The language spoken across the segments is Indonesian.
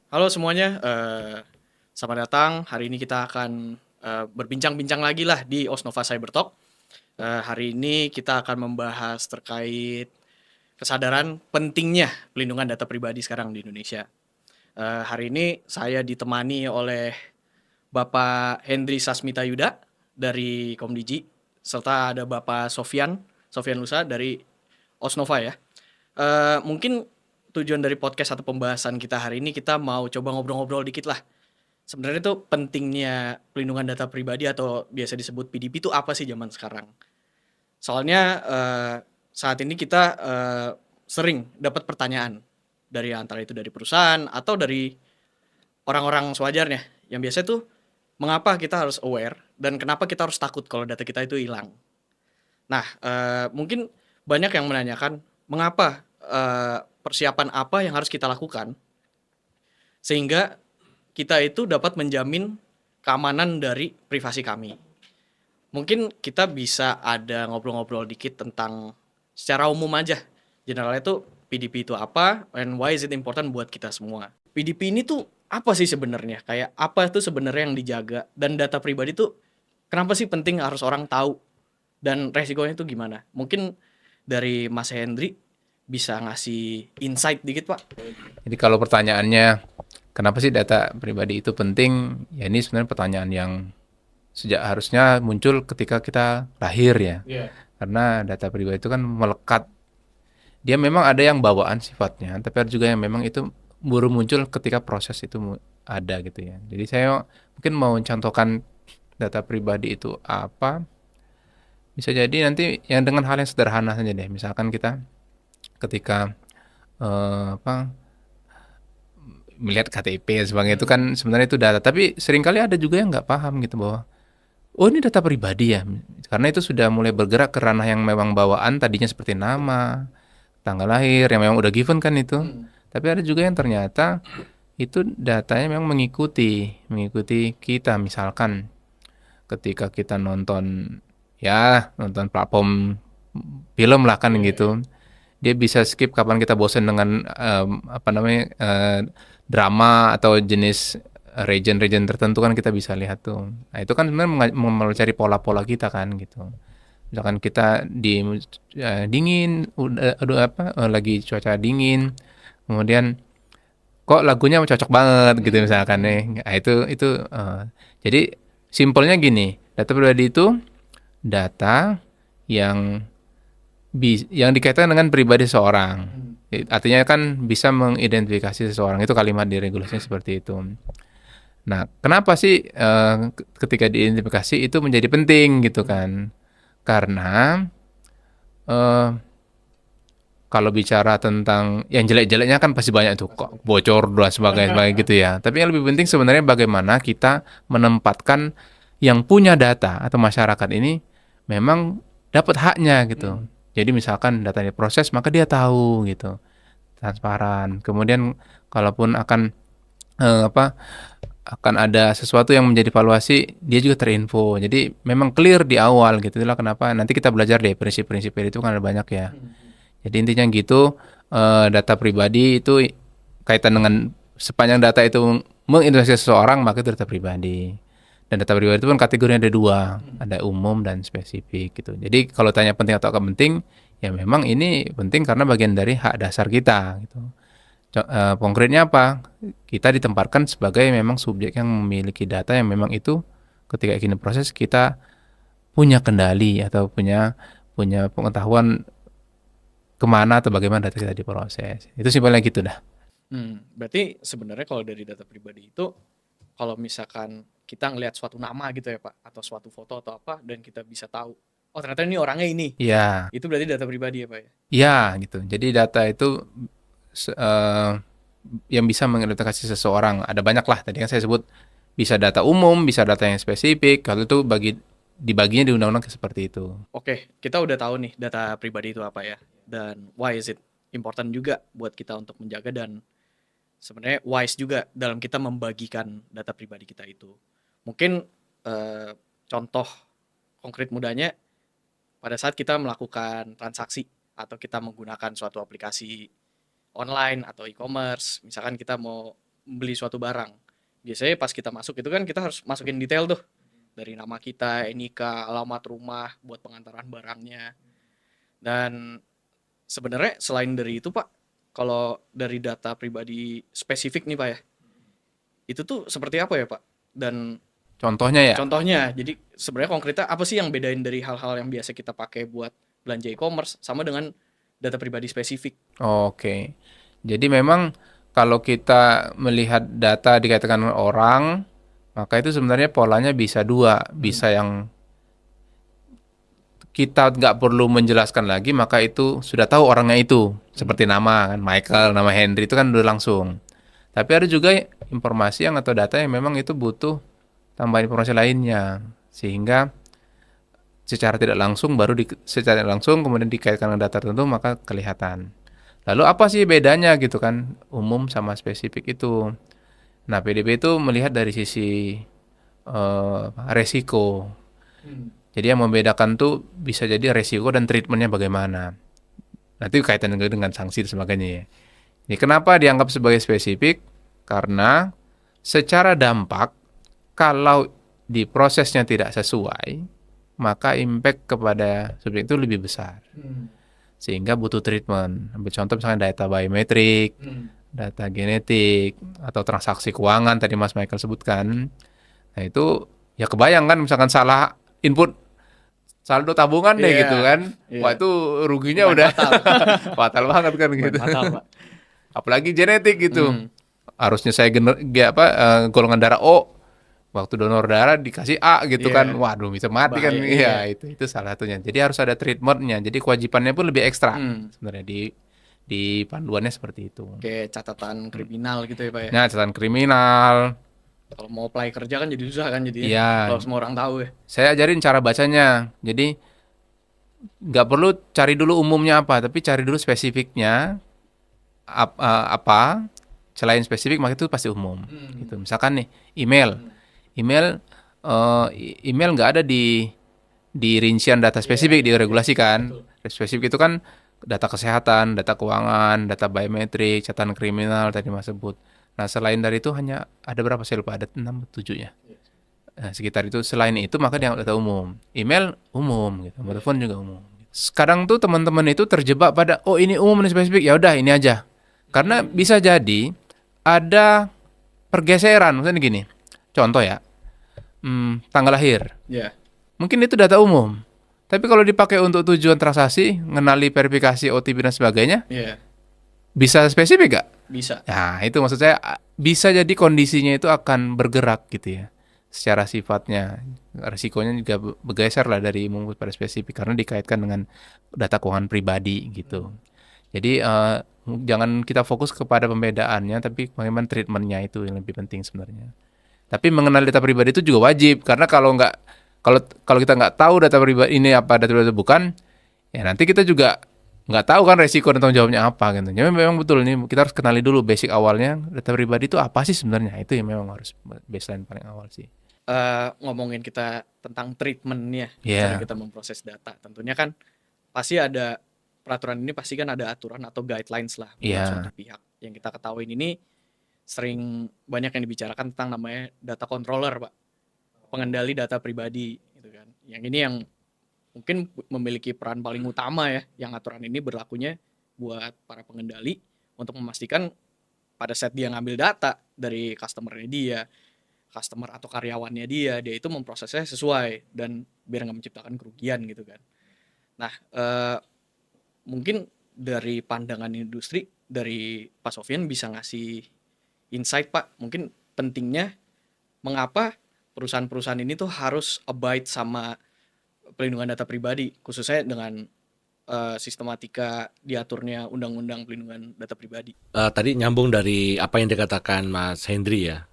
Halo semuanya, selamat datang. Hari ini kita akan berbincang-bincang lagi lah di Osnova Cyber Talk. Hari ini kita akan membahas terkait kesadaran pentingnya pelindungan data pribadi sekarang di Indonesia. Hari ini saya ditemani oleh Bapak Hendri Sasmita Yuda dari Komdigi, serta ada Bapak Sofian Lusa dari Osnova ya. Mungkin tujuan dari podcast atau pembahasan kita hari ini kita mau coba ngobrol-ngobrol dikit lah. Sebenarnya tuh pentingnya pelindungan data pribadi atau biasa disebut PDP itu apa sih zaman sekarang? Soalnya saat ini kita sering dapat pertanyaan dari antara itu dari perusahaan atau dari orang-orang sewajarnya yang biasa tuh mengapa kita harus aware dan kenapa kita harus takut kalau data kita itu hilang. Nah, mungkin banyak yang menanyakan mengapa persiapan apa yang harus kita lakukan sehingga kita itu dapat menjamin keamanan dari privasi kami. Mungkin kita bisa ada ngobrol-ngobrol dikit tentang secara umum aja. Generalnya tuh PDP itu apa and why is it important buat kita semua. PDP ini tuh apa sih sebenarnya? Kayak apa tuh sebenarnya yang dijaga dan data pribadi tuh kenapa sih penting harus orang tahu dan resikonya tuh gimana? Mungkin dari Mas Hendri bisa ngasih insight dikit, Pak. Jadi kalau pertanyaannya, kenapa sih data pribadi itu penting? Ya ini sebenarnya pertanyaan yang sejak harusnya muncul ketika kita lahir ya. Iya. Karena data pribadi itu kan melekat. Dia memang ada yang bawaan sifatnya, tapi ada juga yang memang itu baru muncul ketika proses itu ada gitu ya. Jadi saya mungkin mau contohkan data pribadi itu apa. Bisa jadi nanti yang dengan hal yang sederhana saja deh. Misalkan kita ketika apa melihat KTP dan sebagainya itu kan sebenarnya itu data, tapi seringkali ada juga yang nggak paham gitu bahwa oh ini data pribadi ya, karena itu sudah mulai bergerak ke ranah yang memang bawaan tadinya seperti nama, tanggal lahir yang memang udah given kan itu, tapi ada juga yang ternyata itu datanya memang mengikuti kita, misalkan ketika kita nonton ya nonton platform film lah kan gitu, dia bisa skip kapan kita bosen dengan apa namanya drama atau jenis region-region tertentu kan kita bisa lihat tuh. Nah itu kan sebenarnya mencari pola-pola kita kan gitu. Misalkan kita di dingin, udah apa lagi cuaca dingin, kemudian kok lagunya cocok banget gitu misalkan nih. Nah itu jadi simpelnya gini, data pribadi itu data yang yang dikaitkan dengan pribadi seseorang. Artinya kan bisa mengidentifikasi seseorang, itu kalimat di regulasinya seperti itu. Nah, kenapa sih ketika diidentifikasi itu menjadi penting gitu kan? Karena eh, kalau bicara tentang yang jelek-jeleknya kan pasti banyak tuh kok bocor dan sebagainya gitu ya. Tapi yang lebih penting sebenarnya bagaimana kita menempatkan yang punya data atau masyarakat ini memang dapat haknya gitu. Jadi misalkan data diproses maka dia tahu gitu, transparan. Kemudian kalaupun akan apa akan ada sesuatu yang menjadi valuasi, dia juga terinfo. Jadi memang clear di awal gitu. Itulah kenapa nanti kita belajar deh prinsip-prinsip itu kan ada banyak ya. Jadi intinya gitu, data pribadi itu kaitan dengan sepanjang data itu mengidentifikasi seseorang, maka itu data pribadi. Dan data pribadi itu pun kategorinya ada dua, ada umum dan spesifik gitu. Jadi kalau tanya penting atau tidak penting, ya memang ini penting karena bagian dari hak dasar kita gitu. Konkretnya apa? Kita ditempatkan sebagai memang subjek yang memiliki data yang memang itu ketika ingin proses kita punya kendali atau punya punya pengetahuan kemana atau bagaimana data kita diproses. Itu simpelnya gitu dah. Berarti sebenarnya kalau dari data pribadi itu, kalau misalkan kita ngelihat suatu nama gitu ya Pak, atau suatu foto atau apa, dan kita bisa tahu, oh ternyata ini orangnya ini, Ya, itu berarti data pribadi ya Pak ya? ya gitu. Jadi data itu se- eh, yang bisa mengidentifikasi seseorang ada banyak lah. Tadi kan saya sebut bisa data umum, bisa data yang spesifik. Kalau itu dibaginya di undang-undang seperti itu. Oke, kita udah tahu nih data pribadi itu apa ya, dan why is it important juga buat kita untuk menjaga dan sebenarnya wise juga dalam kita membagikan data pribadi kita itu. Mungkin eh, contoh konkret mudahnya pada saat kita melakukan transaksi atau kita menggunakan suatu aplikasi online atau e-commerce, misalkan kita mau beli suatu barang. Biasanya pas kita masuk itu kan kita harus masukin detail tuh. Dari nama kita, NIK, alamat rumah buat pengantaran barangnya. Dan sebenarnya selain dari itu Pak, kalau dari data pribadi spesifik nih Pak ya, itu tuh seperti apa ya Pak? Dan Contohnya ya. contohnya, jadi sebenarnya konkretnya apa sih yang bedain dari hal-hal yang biasa kita pakai buat belanja e-commerce sama dengan data pribadi spesifik? Oke. Jadi memang kalau kita melihat data dikaitkan dengan orang, maka itu sebenarnya polanya bisa dua. Bisa yang kita nggak perlu menjelaskan lagi, maka itu sudah tahu orangnya itu. Seperti nama kan, Michael, nama Henry itu kan udah langsung. Tapi ada juga informasi yang atau data yang memang itu butuh tambahan informasi lainnya. Sehingga secara tidak langsung secara tidak langsung kemudian dikaitkan dengan data tertentu maka kelihatan. Lalu apa sih bedanya gitu kan umum sama spesifik itu? Nah, PDB itu melihat dari sisi resiko. Jadi yang membedakan tuh bisa jadi resiko dan treatmentnya bagaimana. Nanti kaitan dengan sanksi dan sebagainya ya. Jadi kenapa dianggap sebagai spesifik? Karena secara dampak kalau di prosesnya tidak sesuai, maka impact kepada subjek itu lebih besar. Sehingga butuh treatment. Ambil contoh misalnya data biometrik, data genetik, atau transaksi keuangan tadi Mas Michael sebutkan. Nah itu ya kebayang kan misalkan salah input saldo tabungan deh gitu kan. Wah itu ruginya udah fatal banget kan gitu. Fatal, Pak. Apalagi genetik gitu. Harusnya saya golongan darah O, waktu donor darah dikasih A gitu kan. Waduh bisa mati kan. Iya, itu salah satunya. Jadi harus ada treatmentnya. Jadi kewajibannya pun lebih ekstra sebenarnya di panduannya seperti itu. Kayak catatan kriminal gitu ya Pak ya. Nah, catatan kriminal. Kalau mau apply kerja kan jadi susah kan jadinya. Iya. Kalau semua orang tahu ya. Saya ajarin cara bacanya. Jadi nggak perlu cari dulu umumnya apa, tapi cari dulu spesifiknya apa. Selain spesifik maka itu pasti umum. Gitu. Misalkan nih email nggak ada di rincian data spesifik di regulasi kan. Spesifik itu kan data kesehatan, data keuangan, data biometrik, catatan kriminal tadi Mas sebut. Nah, selain dari itu hanya ada berapa saya lupa, ada 6 7 ya. Nah, sekitar itu. Selain itu maka dianggap data umum. Email umum gitu, telepon juga umum. Sekarang tuh teman-teman itu terjebak pada ini umum ini spesifik, ya udah ini aja. Karena bisa jadi ada pergeseran, misalnya gini. Contoh ya. Tanggal lahir. Iya. Mungkin itu data umum. Tapi kalau dipakai untuk tujuan transaksi, ngenali verifikasi OTP dan sebagainya, bisa spesifik gak? Bisa. Nah, itu maksud saya bisa jadi kondisinya itu akan bergerak gitu ya. Secara sifatnya, risikonya juga bergeser lah dari umum pada spesifik karena dikaitkan dengan data keuangan pribadi gitu. Jadi jangan kita fokus kepada pembedaannya, tapi bagaimana treatmentnya itu yang lebih penting sebenarnya. Tapi mengenal data pribadi itu juga wajib karena kalau kita nggak tahu data pribadi ini apa data pribadi bukan, ya nanti kita juga nggak tahu kan resiko dan tanggung jawabnya apa gitu. Jadi memang betul nih kita harus kenali dulu basic awalnya data pribadi itu apa sih sebenarnya, itu yang memang harus baseline paling awal sih. Ngomongin kita tentang treatmentnya, Yeah. cara kita memproses data, tentunya kan pasti ada peraturan ini pasti kan ada aturan atau guidelines lah buat Yeah. suatu pihak. Yang kita ketahui ini sering banyak yang dibicarakan tentang namanya data controller Pak, pengendali data pribadi gitu kan. Yang ini yang mungkin memiliki peran paling utama ya, yang aturan ini berlakunya buat para pengendali untuk memastikan pada saat dia ngambil data dari customer atau karyawannya dia itu memprosesnya sesuai dan biar nggak menciptakan kerugian gitu kan. Nah, mungkin dari pandangan industri, dari Pak Sofyan bisa ngasih insight Pak, mungkin pentingnya mengapa perusahaan-perusahaan ini tuh harus abide sama pelindungan data pribadi, khususnya dengan sistematika diaturnya undang-undang pelindungan data pribadi. Tadi nyambung dari apa yang dikatakan Mas Hendry ya.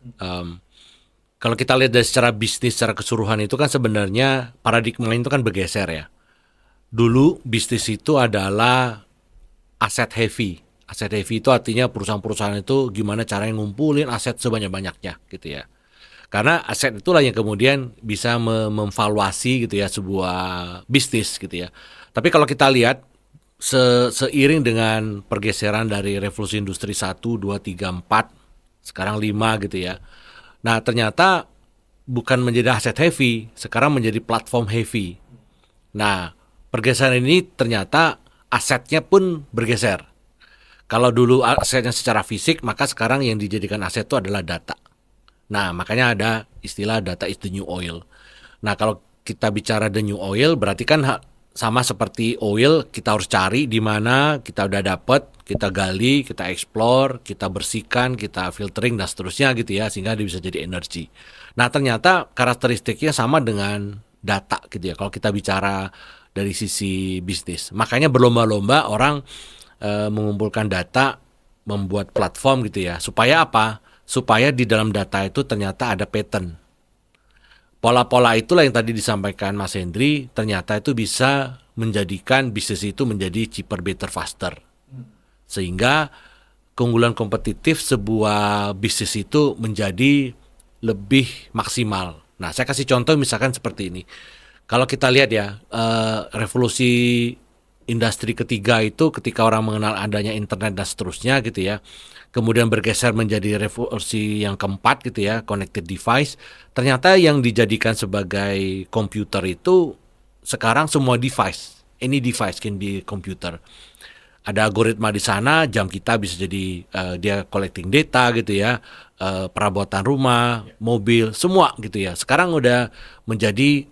Kalau kita lihat dari secara bisnis secara keseluruhan itu kan sebenarnya paradigma itu kan bergeser ya. Dulu bisnis itu adalah aset heavy. Aset heavy itu artinya perusahaan-perusahaan itu gimana caranya ngumpulin aset sebanyak-banyaknya gitu ya. Karena aset itulah yang kemudian bisa memvaluasi gitu ya sebuah bisnis gitu ya. Tapi kalau kita lihat seiring dengan pergeseran dari revolusi industri 1, 2, 3, 4 sekarang 5 gitu ya. Nah, ternyata bukan menjadi aset heavy, sekarang menjadi platform heavy. Nah, pergeseran ini ternyata asetnya pun bergeser. Kalau dulu asetnya secara fisik, maka sekarang yang dijadikan aset itu adalah data. Nah, makanya ada istilah data is the new oil. Nah, kalau kita bicara the new oil, berarti kan sama seperti oil, kita harus cari di mana kita udah dapat, kita gali, kita explore, kita bersihkan, kita filtering dan seterusnya gitu ya, sehingga dia bisa jadi energi. Nah, ternyata karakteristiknya sama dengan data gitu ya. Kalau kita bicara dari sisi bisnis, makanya berlomba-lomba orang mengumpulkan data, membuat platform gitu ya. Supaya apa? Supaya di dalam data itu ternyata ada pattern. Pola-pola itulah yang tadi disampaikan Mas Hendri, ternyata itu bisa menjadikan bisnis itu menjadi cheaper, better, faster. Sehingga keunggulan kompetitif sebuah bisnis itu menjadi lebih maksimal. Nah, saya kasih contoh misalkan seperti ini. Kalau kita lihat ya, revolusi industri ketiga itu ketika orang mengenal adanya internet dan seterusnya gitu ya, kemudian bergeser menjadi revolusi yang keempat gitu ya, connected device. Ternyata yang dijadikan sebagai komputer itu sekarang semua device, any device can be computer. Ada algoritma di sana, jam kita bisa jadi dia collecting data gitu ya, perabotan rumah, mobil, semua gitu ya. Sekarang udah menjadi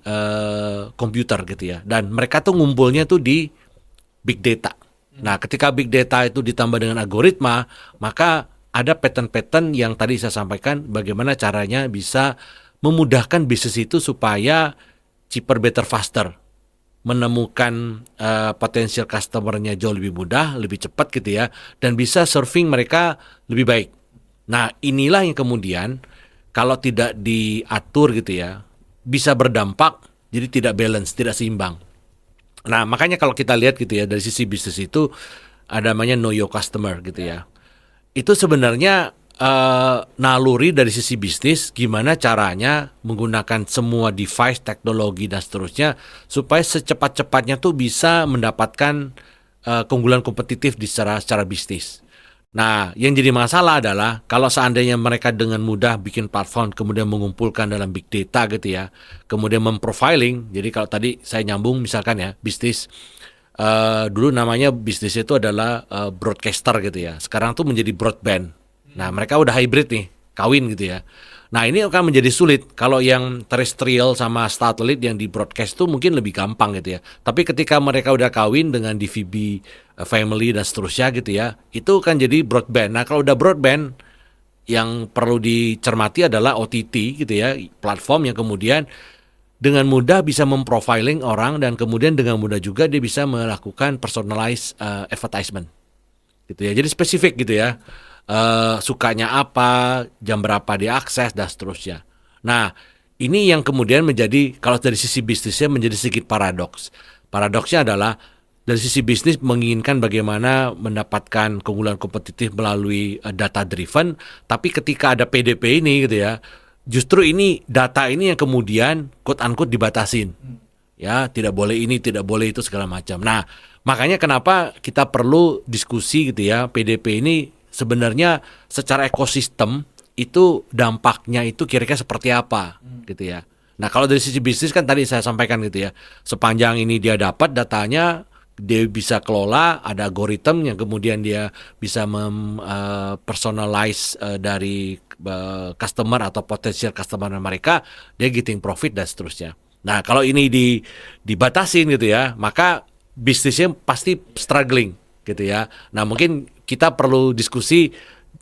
komputer gitu ya. Dan mereka tuh ngumpulnya tuh di big data. Nah, ketika big data itu ditambah dengan algoritma, maka ada pattern-pattern yang tadi saya sampaikan bagaimana caranya bisa memudahkan bisnis itu supaya cheaper, better, faster. Menemukan potensial customer-nya jauh lebih mudah, lebih cepat gitu ya, dan bisa serving mereka lebih baik. Nah, inilah yang kemudian kalau tidak diatur gitu ya, bisa berdampak jadi tidak balance, tidak seimbang. Nah, makanya kalau kita lihat gitu ya dari sisi bisnis itu ada namanya know your customer gitu ya. Itu sebenarnya naluri dari sisi bisnis gimana caranya menggunakan semua device, teknologi dan seterusnya supaya secepat-cepatnya tuh bisa mendapatkan keunggulan kompetitif di secara bisnis. Nah, yang jadi masalah adalah kalau seandainya mereka dengan mudah bikin platform kemudian mengumpulkan dalam big data gitu ya, kemudian memprofiling. Jadi kalau tadi saya nyambung misalkan ya, bisnis dulu namanya bisnis itu adalah broadcaster gitu ya. Sekarang tuh menjadi broadband. Nah, mereka udah hybrid nih, kawin gitu ya. Nah, ini akan menjadi sulit. Kalau yang terrestrial sama satelit yang di broadcast tuh mungkin lebih gampang gitu ya. Tapi ketika mereka udah kawin dengan DVB family dan seterusnya gitu ya, itu kan jadi broadband. Nah, kalau udah broadband, yang perlu dicermati adalah OTT gitu ya, platform yang kemudian dengan mudah bisa memprofiling orang dan kemudian dengan mudah juga dia bisa melakukan personalized advertisement gitu ya. Jadi spesifik gitu ya. Sukanya apa, jam berapa diakses dan seterusnya. Nah, ini yang kemudian menjadi kalau dari sisi bisnisnya menjadi sedikit paradoks. Paradoksnya adalah dari sisi bisnis menginginkan bagaimana mendapatkan keunggulan kompetitif melalui data driven, tapi ketika ada PDP ini gitu ya, justru ini data ini yang kemudian quote unquote dibatasin. Ya, tidak boleh ini, tidak boleh itu segala macam. Nah, makanya kenapa kita perlu diskusi gitu ya, PDP ini sebenarnya secara ekosistem itu dampaknya itu kira-kira seperti apa gitu ya. Nah, kalau dari sisi bisnis kan tadi saya sampaikan gitu ya, sepanjang ini dia dapat datanya, dia bisa kelola, ada algoritma yang kemudian dia bisa personalize dari customer atau potensial customer mereka, dia getting profit dan seterusnya. Nah, kalau ini dibatasin gitu ya, maka bisnisnya pasti struggling gitu ya. Nah, mungkin kita perlu diskusi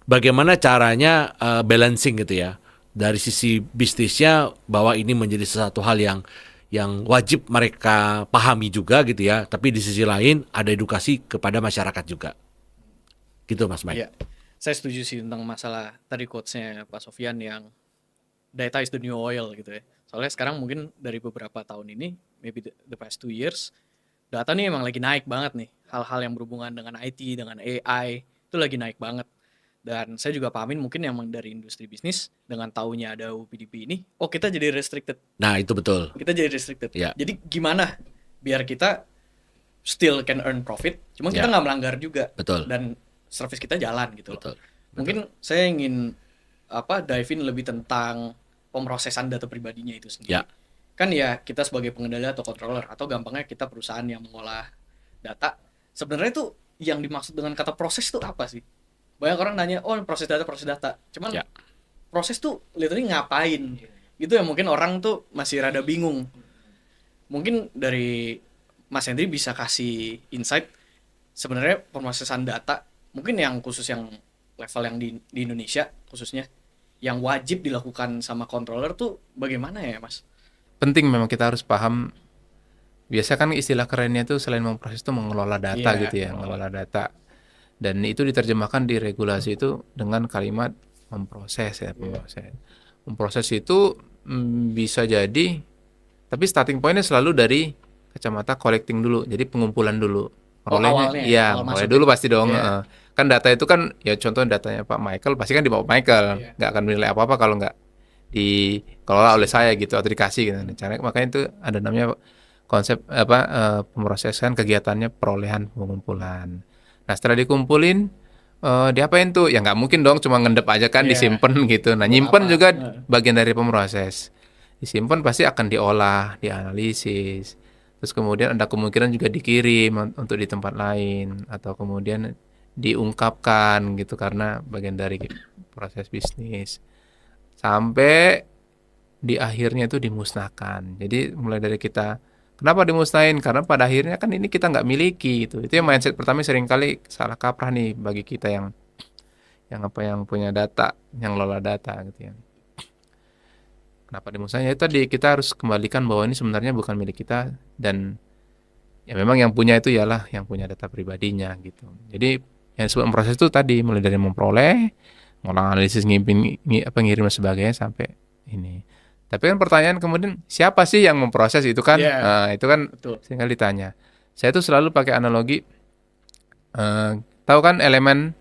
bagaimana caranya balancing gitu ya. Dari sisi bisnisnya bahwa ini menjadi sesuatu hal yang wajib mereka pahami juga gitu ya. Tapi di sisi lain ada edukasi kepada masyarakat juga. Gitu Mas Mike. Iya, saya setuju sih tentang masalah tadi quotes-nya Pak Sofyan yang data is the new oil gitu ya. Soalnya sekarang mungkin dari beberapa tahun ini, maybe the past 2 years, data nih emang lagi naik banget nih. Hal-hal yang berhubungan dengan IT, dengan AI, itu lagi naik banget. Dan saya juga pahamin mungkin emang dari industri bisnis, dengan taunya ada UPDP ini, oh kita jadi restricted. Nah, itu betul. Kita jadi restricted. Ya. Jadi gimana biar kita still can earn profit, cuma kita Ya. nggak melanggar juga. Betul. Dan service kita jalan gitu loh. Betul. Mungkin saya ingin dive in lebih tentang pemrosesan data pribadinya itu sendiri. Ya. Kan ya kita sebagai pengendali atau controller, atau gampangnya kita perusahaan yang mengolah data. Sebenarnya tuh yang dimaksud dengan kata proses tuh apa sih? Banyak orang nanya, oh proses data. Cuman Ya. proses tuh literally ngapain? Gitu ya, mungkin orang tuh masih rada bingung. Mungkin dari Mas Hendri bisa kasih insight sebenarnya pemrosesan data, mungkin yang khusus yang level yang di Indonesia khususnya, yang wajib dilakukan sama controller tuh bagaimana ya Mas? Penting memang kita harus paham. Biasa kan istilah kerennya tuh selain memproses itu mengelola data Iya, gitu ya, mengelola data. Dan itu diterjemahkan di regulasi itu dengan kalimat memproses ya, memproses. Memproses itu bisa jadi, tapi starting pointnya selalu dari kacamata collecting dulu, jadi pengumpulan dulu. Merolehnya, awalnya ya, iya, awal mulai masuk dulu ya. pasti dong. Iya. Kan data itu kan, ya contoh datanya Pak Michael, pasti kan dibawa Michael, Iya. nggak akan menilai apa-apa kalau nggak dikelola oleh saya gitu, atau dikasih gitu. Caranya makanya itu ada namanya konsep pemrosesan kegiatannya perolehan pengumpulan. Nah setelah dikumpulin diapain tuh? Ya nggak mungkin dong cuma ngendep aja kan, Iya. disimpan gitu. Nah Buat nyimpen apa? juga Heeh. bagian dari pemroses. Disimpan pasti akan diolah, dianalisis. Terus kemudian ada kemungkinan juga dikirim untuk di tempat lain, atau kemudian diungkapkan gitu karena bagian dari proses bisnis. Sampai di akhirnya itu dimusnahkan. Jadi mulai dari kita, kenapa dimusnahin? Karena pada akhirnya kan ini kita nggak miliki gitu. Itu yang mindset pertama seringkali salah kaprah nih bagi kita yang punya data, yang lola data gitu ya. Kenapa dimusnahin? Ya tadi kita harus kembalikan bahwa ini sebenarnya bukan milik kita, dan ya memang yang punya itu ialah yang punya data pribadinya gitu. Jadi yang disebut proses itu tadi mulai dari memperoleh, ngolah analisis, ngirim dan sebagainya sampai ini. Tapi kan pertanyaan kemudian siapa sih yang memproses itu kan? Iya. Nah, itu kan Betul. sehingga ditanya. Saya tuh selalu pakai analogi, tahu kan elemen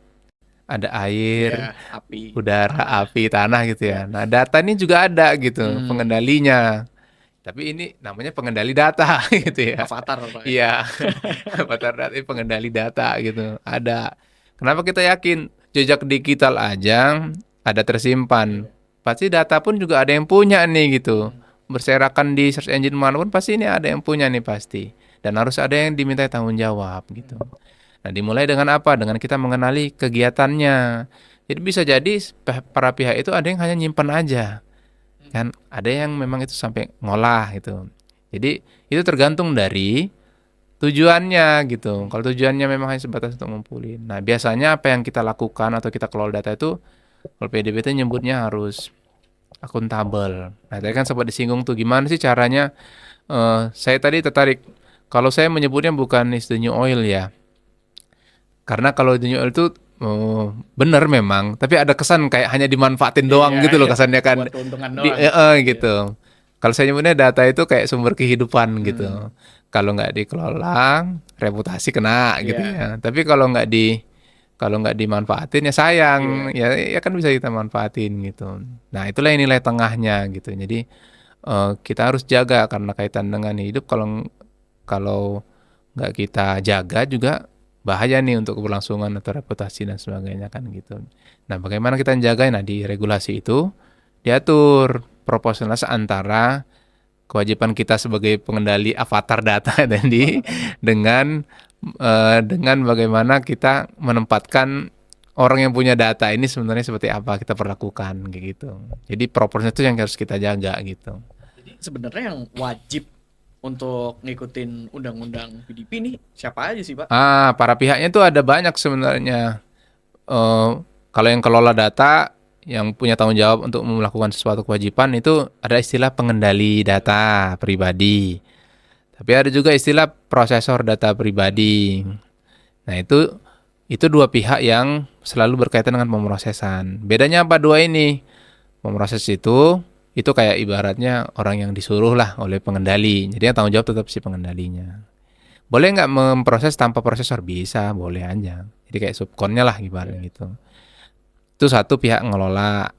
ada air, Iya, api. udara, api, tanah gitu ya. Nah, data ini juga ada gitu, pengendalinya. Tapi ini namanya pengendali data gitu ya. Avatar Pak. Iya, avatar data, pengendali data gitu. Ada. Kenapa kita yakin? Jejak digital aja ada tersimpan. Pasti data pun juga ada yang punya nih gitu. Berserakan di search engine manapun pasti ini ada yang punya nih pasti. Dan harus ada yang diminta tanggung jawab gitu. Nah, dimulai dengan apa? Dengan kita mengenali kegiatannya. Jadi bisa jadi para pihak itu ada yang hanya nyimpan aja. Kan ada yang memang itu sampai ngolah gitu. Jadi itu tergantung dari tujuannya gitu. Kalau tujuannya memang hanya sebatas untuk ngumpulin. Nah, biasanya apa yang kita lakukan atau kita kelola data itu, kalau PDB itu nyebutnya harus akuntabel. Nah, tadi kan sempat disinggung tuh gimana sih caranya. Saya tadi tertarik. Kalau saya menyebutnya bukan is the new oil ya. Karena kalau the new oil itu benar memang, tapi ada kesan kayak hanya dimanfaatin doang Iya, gitu loh iya. kesannya kan. Buat keuntungan doang. Gitu. Kalau saya nyebutnya data itu kayak sumber kehidupan gitu. Kalau nggak dikelola, reputasi kena gitu Iya. ya. Tapi kalau nggak dimanfaatin ya sayang, ya kan bisa kita manfaatin gitu. Nah itulah yang nilai tengahnya gitu. Jadi kita harus jaga karena kaitan dengan hidup. Kalau nggak kita jaga juga bahaya nih untuk keberlangsungan atau reputasi dan sebagainya kan gitu. Nah bagaimana kita menjaga? Nah di regulasi itu diatur proporsionalitas antara kewajiban kita sebagai pengendali avatar data tadi dengan bagaimana kita menempatkan orang yang punya data ini sebenarnya seperti apa kita perlakukan kayak gitu. Jadi proporsinya itu yang harus kita jaga gitu. Jadi sebenarnya yang wajib untuk ngikutin undang-undang PDP nih siapa aja sih Pak? Para pihaknya itu ada banyak sebenarnya. Kalau yang kelola data, yang punya tanggung jawab untuk melakukan sesuatu kewajiban itu ada istilah pengendali data pribadi. Tapi ada juga istilah prosesor data pribadi. Nah, itu dua pihak yang selalu berkaitan dengan pemrosesan. Bedanya apa dua ini? Pemroses itu kayak ibaratnya orang yang disuruh lah oleh pengendali. Jadi yang tanggung jawab tetap si pengendalinya. Boleh nggak memproses tanpa prosesor? Bisa, boleh aja. Jadi kayak subkonnya lah ibaratnya gitu. Itu satu pihak ngelola.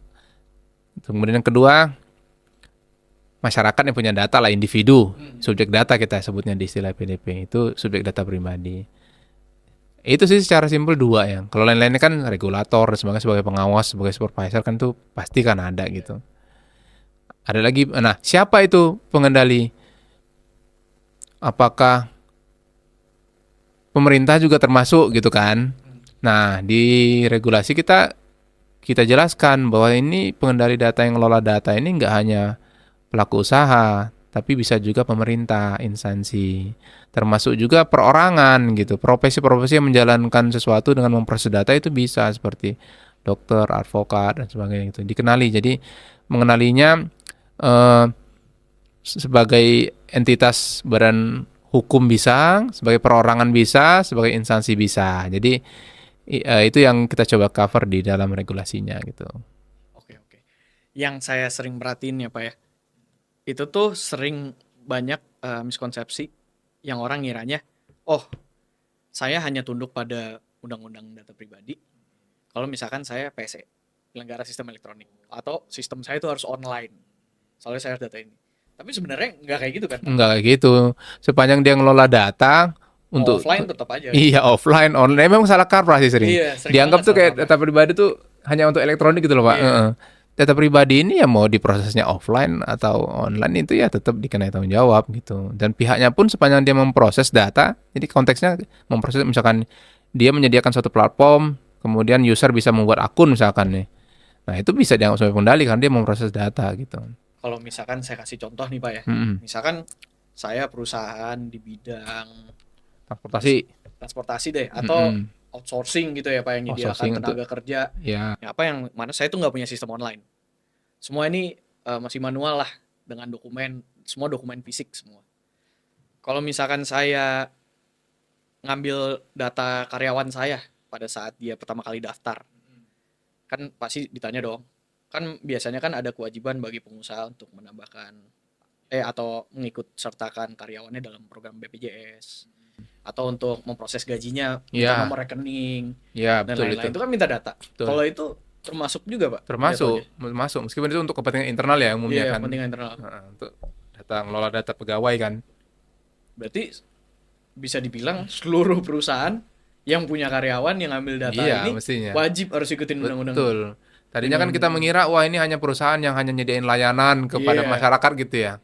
Kemudian yang kedua, masyarakat yang punya data lah, individu. Subjek data kita sebutnya di istilah PDP. Itu subjek data pribadi. Itu sih secara simpel dua ya. Kalau lain-lainnya kan regulator dan sebagai pengawas, sebagai supervisor kan tuh pasti kan ada gitu. Ada lagi, nah siapa itu pengendali? Apakah pemerintah juga termasuk gitu kan? Nah di regulasi kita jelaskan bahwa ini pengendali data yang ngelola data ini nggak hanya pelaku usaha, tapi bisa juga pemerintah, instansi, termasuk juga perorangan gitu. Profesi-profesi yang menjalankan sesuatu dengan memproses data itu bisa seperti dokter, advokat dan sebagainya itu dikenali. Jadi mengenalinya eh, sebagai entitas badan hukum bisa, sebagai perorangan bisa, sebagai instansi bisa. Jadi itu yang kita coba cover di dalam regulasinya gitu. Oke, oke. Yang saya sering perhatiin ya Pak ya, itu tuh sering banyak miskonsepsi yang orang ngiranya, oh saya hanya tunduk pada undang-undang data pribadi kalau misalkan saya PSE, penyelenggara sistem elektronik, atau sistem saya itu harus online, soalnya saya harus data ini. Tapi sebenarnya nggak kayak gitu kan Pak? Enggak kayak gitu. Sepanjang dia ngelola data Mau untuk offline tetap aja. iya offline, online memang salah kaprah sih sering. Iya, sering Dianggap banget tuh salah kayak kaprah. data pribadi tuh hanya untuk elektronik gitu loh, Pak. Iya. Heeh. Data pribadi ini ya mau diprosesnya offline atau online itu ya tetap dikenai tanggung jawab gitu. Dan pihaknya pun sepanjang dia memproses data, jadi konteksnya memproses misalkan dia menyediakan suatu platform, kemudian user bisa membuat akun misalkan nih. Nah, itu bisa dianggap sebagai pengendali karena dia memproses data gitu. Kalau misalkan saya kasih contoh nih Pak ya, Mm-mm. misalkan saya perusahaan di bidang Transportasi. transportasi deh, atau Mm-mm. outsourcing gitu ya Pak, yang menyediakan Outsourcing untuk tenaga kerja. ya. Ya, apa yang mana saya tuh nggak punya sistem online. Semua ini masih manual lah, dengan dokumen, semua dokumen fisik semua. Kalau misalkan saya ngambil data karyawan saya pada saat dia pertama kali daftar, kan pasti ditanya dong. Kan biasanya kan ada kewajiban bagi pengusaha untuk menambahkan atau mengikut sertakan karyawannya dalam program BPJS, atau untuk memproses gajinya minta Ya, nomor rekening ya dan betul itu. lain-lain. Itu kan minta data. Betul. Kalau itu termasuk juga Pak Termasuk, jatuhnya? masuk. Meskipun itu untuk kepentingan internal ya umumnya Iya, kan. kepentingan internal. Heeh, untuk data ngelola data pegawai kan. Berarti bisa dibilang seluruh perusahaan yang punya karyawan yang ambil data Iya, ini mestinya. wajib harus ikutin undang-undang Betul. Tadinya kan kita perlindungan. mengira wah ini hanya perusahaan yang hanya nyediain layanan kepada Iya. masyarakat gitu ya.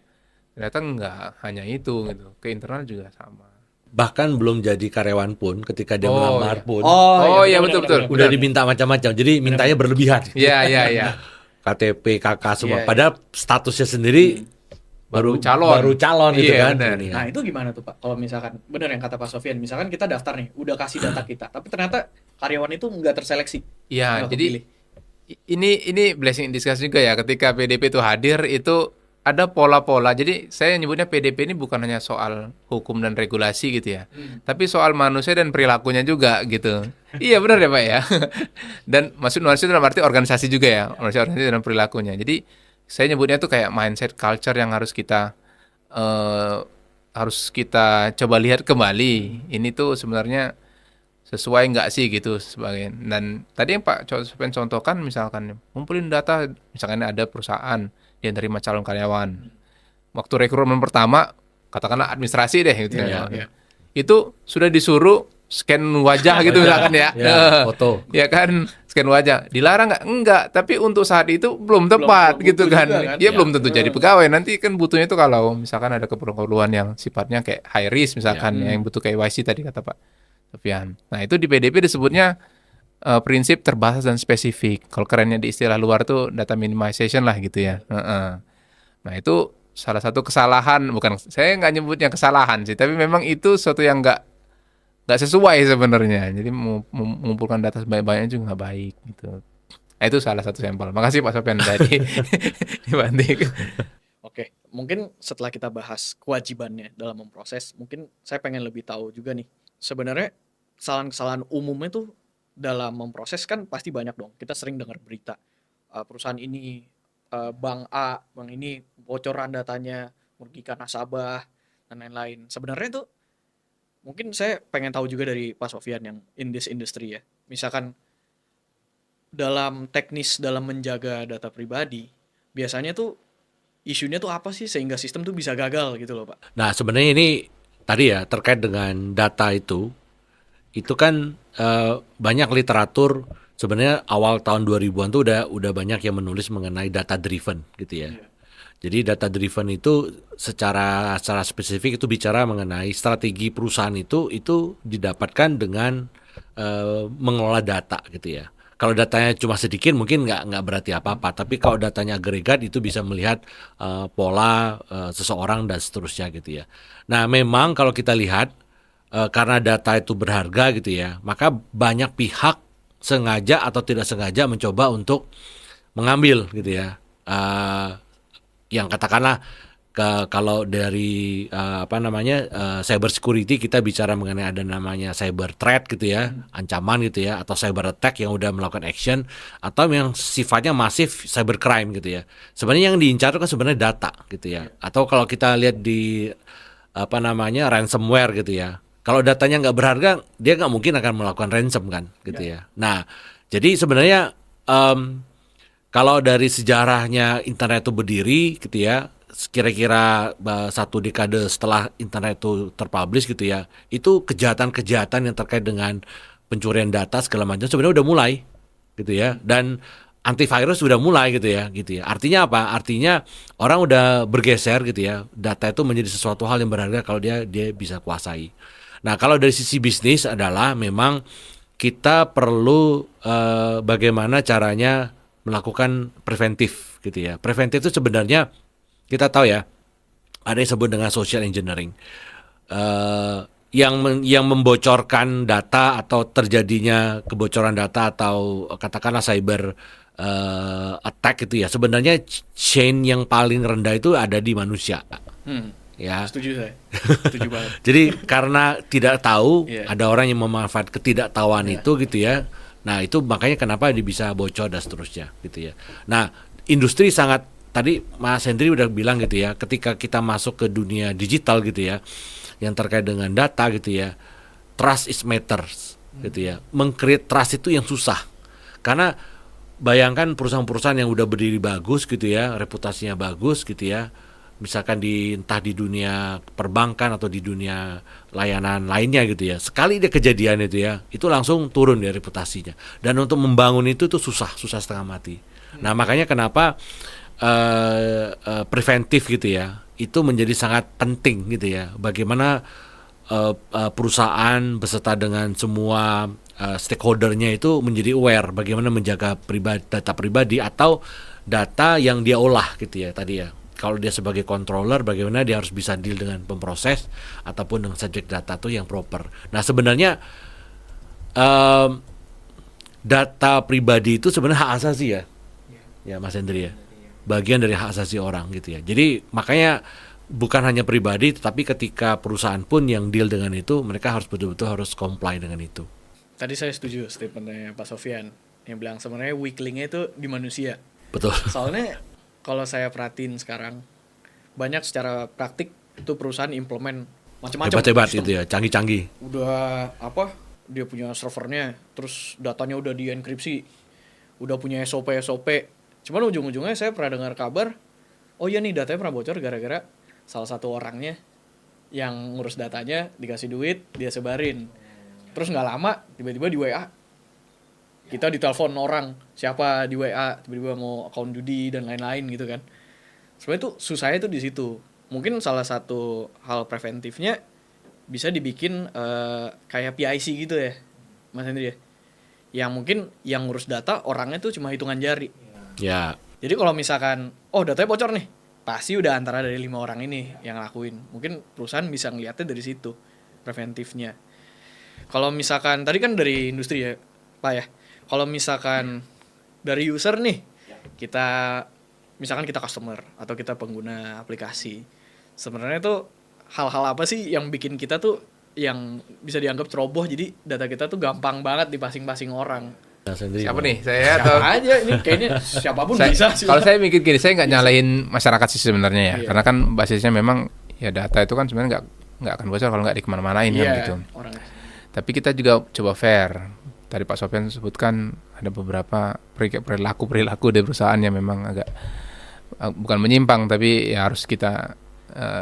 Ternyata enggak hanya itu gitu. Ke internal juga sama. Bahkan belum jadi karyawan pun ketika dia Oh, melamar iya. pun Oh, iya, benar, betul, benar, betul. benar, udah benar. diminta macam-macam. Jadi mintanya berlebihan. Iya, iya, iya. KTP, KK semua. Iya, Padahal statusnya sendiri Baru calon. baru calon gitu Iya, kan. benar. Ini Nah, kan. itu gimana tuh Pak? Kalau misalkan benar yang kata Pak Sofian, misalkan kita daftar nih, udah kasih data kita, tapi ternyata karyawan itu nggak terseleksi, Iya, nggak jadi kepilih. ini blessing in disguise juga ya ketika PDP itu hadir itu ada pola-pola. Jadi saya nyebutnya PDP ini bukan hanya soal hukum dan regulasi gitu ya, tapi soal manusia dan perilakunya juga gitu. Iya benar ya Pak ya. Dan manusia dalam arti organisasi juga ya, manusia organisasi dan perilakunya. Jadi saya nyebutnya tuh kayak mindset culture yang eh, harus kita coba lihat kembali. Ini tuh sebenarnya sesuai nggak sih gitu sebagai, dan tadi yang Pak Sofian contohkan misalkan ngumpulin data misalkan ada perusahaan dia nerima calon karyawan waktu rekrutmen pertama katakanlah administrasi deh gitu Iya, ya iya. itu sudah disuruh scan wajah gitu misalkan ya Ya, foto. ya kan scan wajah dilarang nggak enggak tapi untuk saat itu belum tepat belum gitu butuh kan juga kan? dia Ya. belum tentu jadi pegawai nanti kan butuhnya itu kalau misalkan ada keperluan yang sifatnya kayak high risk misalkan yang butuh KYC tadi kata Pak Sofian. Nah itu di PDP disebutnya prinsip terbatas dan spesifik. Kalau kerennya di istilah luar tuh data minimization lah gitu ya. Heeh. Nah itu salah satu kesalahan, bukan saya nggak nyebutnya kesalahan sih, tapi memang itu sesuatu yang nggak sesuai sebenarnya. Jadi mengumpulkan data sebanyak-banyaknya juga nggak baik gitu. Nah, itu salah satu sampel. Makasih Pak Sofian tadi dibanting. Oke, mungkin setelah kita bahas kewajibannya dalam memproses, mungkin saya pengen lebih tahu juga nih. Sebenarnya kesalahan-kesalahan umumnya tuh dalam memproses kan pasti banyak dong. Kita sering dengar berita perusahaan ini, bank A, bank ini bocoran datanya, merugikan nasabah dan lain-lain. Sebenarnya tuh mungkin saya pengen tahu juga dari Pak Sofian yang in this industry ya. Misalkan dalam teknis dalam menjaga data pribadi, biasanya tuh isunya tuh apa sih sehingga sistem tuh bisa gagal gitu loh Pak? Nah, sebenarnya ini tadi ya terkait dengan data itu kan banyak literatur sebenarnya awal tahun 2000-an tuh udah banyak yang menulis mengenai data driven gitu ya. Jadi data driven itu secara spesifik itu bicara mengenai strategi perusahaan itu didapatkan dengan mengelola data gitu ya. Kalau datanya cuma sedikit mungkin nggak berarti apa-apa, tapi kalau datanya agregat itu bisa melihat pola seseorang dan seterusnya gitu ya. Nah, memang kalau kita lihat karena data itu berharga gitu ya, maka banyak pihak sengaja atau tidak sengaja mencoba untuk mengambil gitu ya. Yang katakanlah kalau dari cyber security kita bicara mengenai ada namanya cyber threat gitu ya, ancaman gitu ya, atau cyber attack yang udah melakukan action, atau yang sifatnya masif cyber crime gitu ya. Sebenarnya yang diincar itu kan sebenarnya data gitu ya. Atau kalau kita lihat di ransomware gitu ya. Kalau datanya nggak berharga, dia nggak mungkin akan melakukan ransom kan gitu ya. Nah, jadi sebenarnya kalau dari sejarahnya internet itu berdiri gitu ya, kira-kira 1 dekade setelah internet itu terpublish gitu ya, itu kejahatan-kejahatan yang terkait dengan pencurian data segala macam sebenarnya udah mulai gitu ya, dan antivirus sudah mulai gitu ya. Artinya apa? Artinya orang udah bergeser gitu ya, data itu menjadi sesuatu hal yang berharga kalau dia bisa kuasai. Nah, kalau dari sisi bisnis adalah memang kita perlu bagaimana caranya melakukan preventif gitu ya. Preventif itu sebenarnya kita tahu ya, ada yang disebut dengan social engineering, yang membocorkan data atau terjadinya kebocoran data atau katakanlah cyber attack gitu ya. Sebenarnya chain yang paling rendah itu ada di manusia. Ya. Setuju saya. Setuju banget. Jadi karena tidak tahu, Yeah. ada orang yang memanfaat ketidaktahuan itu gitu ya. Nah, itu makanya kenapa dia bisa bocor dan seterusnya gitu ya. Nah, industri sangat, tadi Mas Hendri udah bilang gitu ya, ketika kita masuk ke dunia digital gitu ya, yang terkait dengan data gitu ya, trust is matters gitu ya. Meng-create trust itu yang susah. Karena bayangkan perusahaan-perusahaan yang udah berdiri bagus gitu ya, reputasinya bagus gitu ya, misalkan entah di dunia perbankan atau di dunia layanan lainnya gitu ya, sekali dia kejadian itu ya, itu langsung turun ya reputasinya, dan untuk membangun itu tuh susah setengah mati. Nah, makanya kenapa preventif gitu ya, itu menjadi sangat penting gitu ya, bagaimana perusahaan beserta dengan semua stakeholdernya itu menjadi aware bagaimana menjaga data pribadi atau data yang dia olah gitu ya tadi ya. Kalau dia sebagai controller, bagaimana dia harus bisa deal dengan pemproses ataupun dengan subjek data itu yang proper. Nah, sebenarnya data pribadi itu sebenarnya hak asasi ya Mas Hendri ya, bagian dari hak asasi orang gitu ya. Jadi makanya bukan hanya pribadi, tetapi ketika perusahaan pun yang deal dengan itu, mereka harus betul-betul harus comply dengan itu. Tadi saya setuju statementnya Pak Sofyan yang bilang sebenarnya weak link-nya itu di manusia. Betul. Soalnya kalau saya perhatiin sekarang banyak secara praktik itu perusahaan implement macam-macam Hebat-hebat sistem. itu ya, canggih-canggih. Udah dia punya servernya, terus datanya udah dienkripsi, udah punya SOP. Cuman ujung-ujungnya saya pernah dengar kabar, oh iya nih datanya pernah bocor gara-gara salah satu orangnya yang ngurus datanya dikasih duit, dia sebarin. Terus nggak lama tiba-tiba di WA kita ditelepon orang siapa di WA, tiba-tiba mau account judi dan lain-lain gitu kan. Sebenarnya tuh susahnya tuh di situ. Mungkin salah satu hal preventifnya bisa dibikin kayak PIC gitu ya, Mas Hendri ya. Yang mungkin yang ngurus data orangnya tuh cuma hitungan jari. Ya. Jadi kalau misalkan datanya bocor nih, pasti udah antara dari 5 orang ini yang ngelakuin. Mungkin perusahaan bisa ngeliatnya dari situ preventifnya. Kalau misalkan tadi kan dari industri ya, Pak ya. Kalau misalkan dari user nih, misalkan kita customer atau kita pengguna aplikasi, sebenarnya tuh hal-hal apa sih yang bikin kita tuh yang bisa dianggap ceroboh, jadi data kita tuh gampang banget dipasing-pasing orang. Siapa nih? Saya atau Siapa aja ini kayaknya siapapun bisa sih. Kalau saya mikir gini, saya nggak nyalahin masyarakat sih sebenarnya ya, Iya. karena kan basisnya memang ya data itu kan sebenarnya nggak akan bocor kalau nggak di kemana-manain kan gitu. Orangnya. Tapi kita juga coba fair. Tadi Pak Sofyan sebutkan ada beberapa perilaku di perusahaan yang memang agak bukan menyimpang, tapi ya harus kita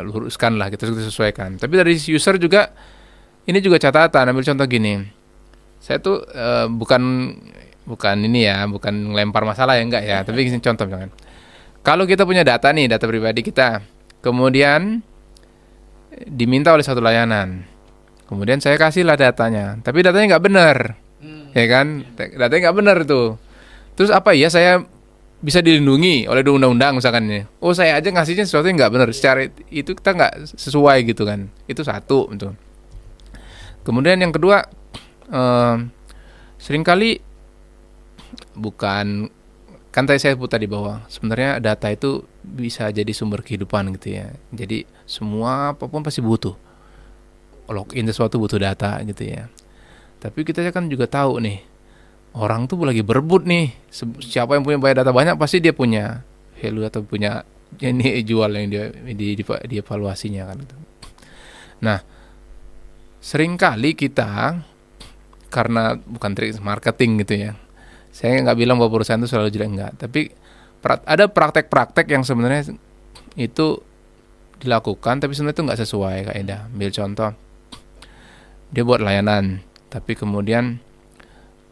luruskan lah, kita sesuaikan. Tapi dari user juga ini juga catatan. Ambil contoh gini, Saya tuh bukan ini ya, bukan ngelempar masalah ya, enggak ya. Tapi ini contoh misalkan. Kalau kita punya data nih, data pribadi kita, kemudian diminta oleh satu layanan, kemudian saya kasih lah datanya, tapi datanya nggak benar, ya kan? Datanya nggak benar tuh. Terus apa ya saya bisa dilindungi oleh undang-undang misalkan ya? Oh saya aja ngasihnya sesuatu yang nggak benar, secara itu kita nggak sesuai gitu kan? Itu satu, betul. Kemudian yang kedua, seringkali bukan, kan tadi saya sebut tadi bahwa sebenarnya data itu bisa jadi sumber kehidupan gitu ya. Jadi semua apapun pasti butuh login sesuatu, butuh data gitu ya. Tapi kita kan juga tahu nih, orang tuh lagi berebut nih. Siapa yang punya banyak data banyak pasti dia punya value atau punya ini jual yang dia di evaluasinya kan. Nah, seringkali kita karena bukan trik marketing gitu ya. Saya nggak bilang bahwa perusahaan itu selalu jelek, enggak. Tapi ada praktek-praktek yang sebenarnya itu dilakukan, tapi sebenarnya itu nggak sesuai kaidah. Ambil contoh, dia buat layanan, tapi kemudian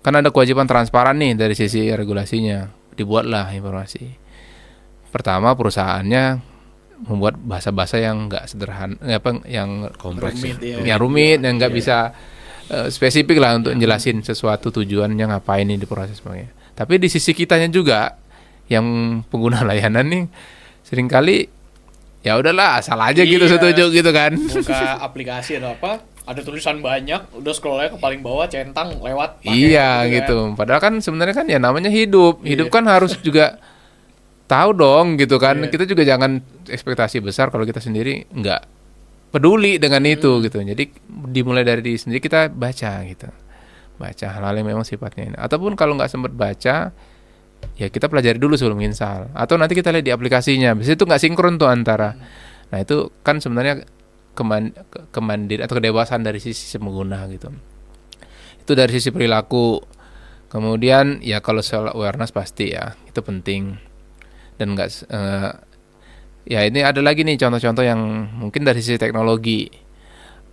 kan ada kewajiban transparan nih dari sisi regulasinya. Dibuatlah informasi. Pertama, perusahaannya membuat bahasa-bahasa yang nggak sederhana, yang Kompleks. Rumit, ya. yang rumit, yang nggak bisa spesifik lah untuk jelasin sesuatu tujuannya ngapain ini di proses semuanya. Tapi di sisi kitanya juga yang pengguna layanan nih seringkali ya udahlah asal aja gitu, Iya. setuju gitu kan. Buka aplikasi atau apa, ada tulisan banyak, udah scrollnya ke paling bawah, centang lewat. pakai Iya kan. gitu. Padahal kan sebenarnya kan ya namanya hidup. Hidup Iya. kan harus juga tahu dong gitu kan. Iya. Kita juga jangan ekspektasi besar kalau kita sendiri nggak peduli dengan itu gitu. Jadi dimulai dari diri sendiri, kita baca gitu. Baca hal-hal yang memang sifatnya ini. Ataupun kalau nggak sempat baca, ya kita pelajari dulu sebelum install. Atau nanti kita lihat di aplikasinya. Biasanya itu nggak sinkron tuh antara. Nah itu kan sebenarnya kemandirian atau kedewasaan dari sisi pengguna gitu. Itu dari sisi perilaku. Kemudian ya kalau soal awareness pasti ya itu penting. Dan nggak ya ini ada lagi nih contoh-contoh yang mungkin dari sisi teknologi.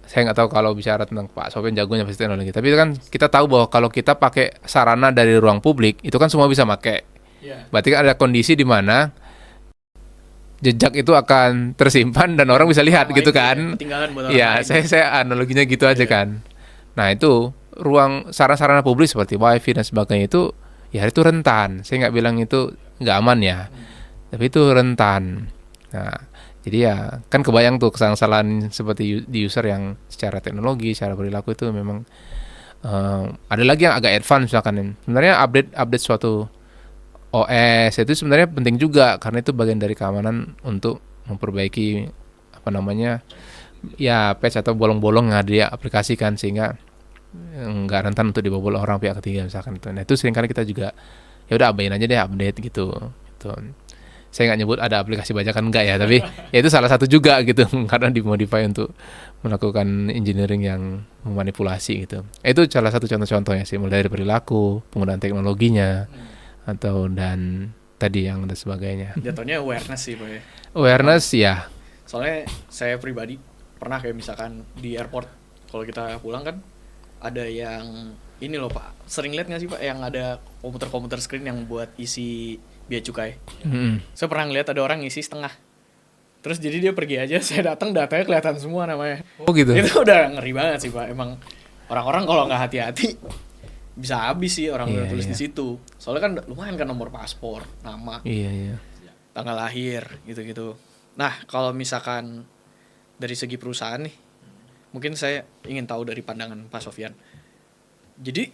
Saya nggak tahu kalau bicara tentang Pak Sofian jagonya pasti teknologi. Tapi itu kan kita tahu bahwa kalau kita pakai sarana dari ruang publik itu kan semua bisa pakai. Iya. Berarti kan ada kondisi di mana jejak itu akan tersimpan dan orang bisa lihat Nah, gitu itu ya, kan. ketinggalan buat orang Iya, lain. saya analoginya gitu aja Iya. kan. Nah itu ruang sarana-sarana publik seperti wifi dan sebagainya itu ya itu rentan. Saya nggak bilang itu nggak aman ya, tapi itu rentan. Nah jadi ya kan kebayang tuh kesalahan seperti di user yang secara teknologi, secara perilaku itu memang ada lagi yang agak advance misalkan. Sebenarnya update suatu OS itu sebenarnya penting juga karena itu bagian dari keamanan untuk memperbaiki apa namanya ya patch atau bolong-bolong yang dia aplikasikan sehingga nggak rentan untuk dibobol orang pihak ketiga misalkan itu. Nah itu seringkali kita juga ya udah abain aja deh update gitu. Saya nggak nyebut ada aplikasi bajakan enggak ya, tapi ya itu salah satu juga gitu karena dimodify untuk melakukan engineering yang memanipulasi gitu. Itu salah satu contoh-contohnya sih, mulai dari perilaku, penggunaan teknologinya, atau dan tadi yang dan sebagainya. Jatuhnya awareness sih, Pak. Awareness ya. Soalnya saya pribadi pernah kayak misalkan di airport kalau kita pulang kan ada yang ini loh Pak, sering lihat nggak sih Pak yang ada komputer screen yang buat isi bea cukai. Saya pernah ngeliat ada orang ngisi setengah. Terus jadi dia pergi aja, saya datang datanya kelihatan semua namanya. Oh gitu. Itu udah ngeri banget sih Pak. Emang orang-orang kalau nggak hati-hati bisa habis sih orang udah Iya, tulis iya. di situ. Soalnya kan lumayan kan nomor paspor, nama, Iya. tanggal lahir gitu-gitu. Nah, kalau misalkan dari segi perusahaan nih, mungkin saya ingin tahu dari pandangan Pak Sofian. Jadi,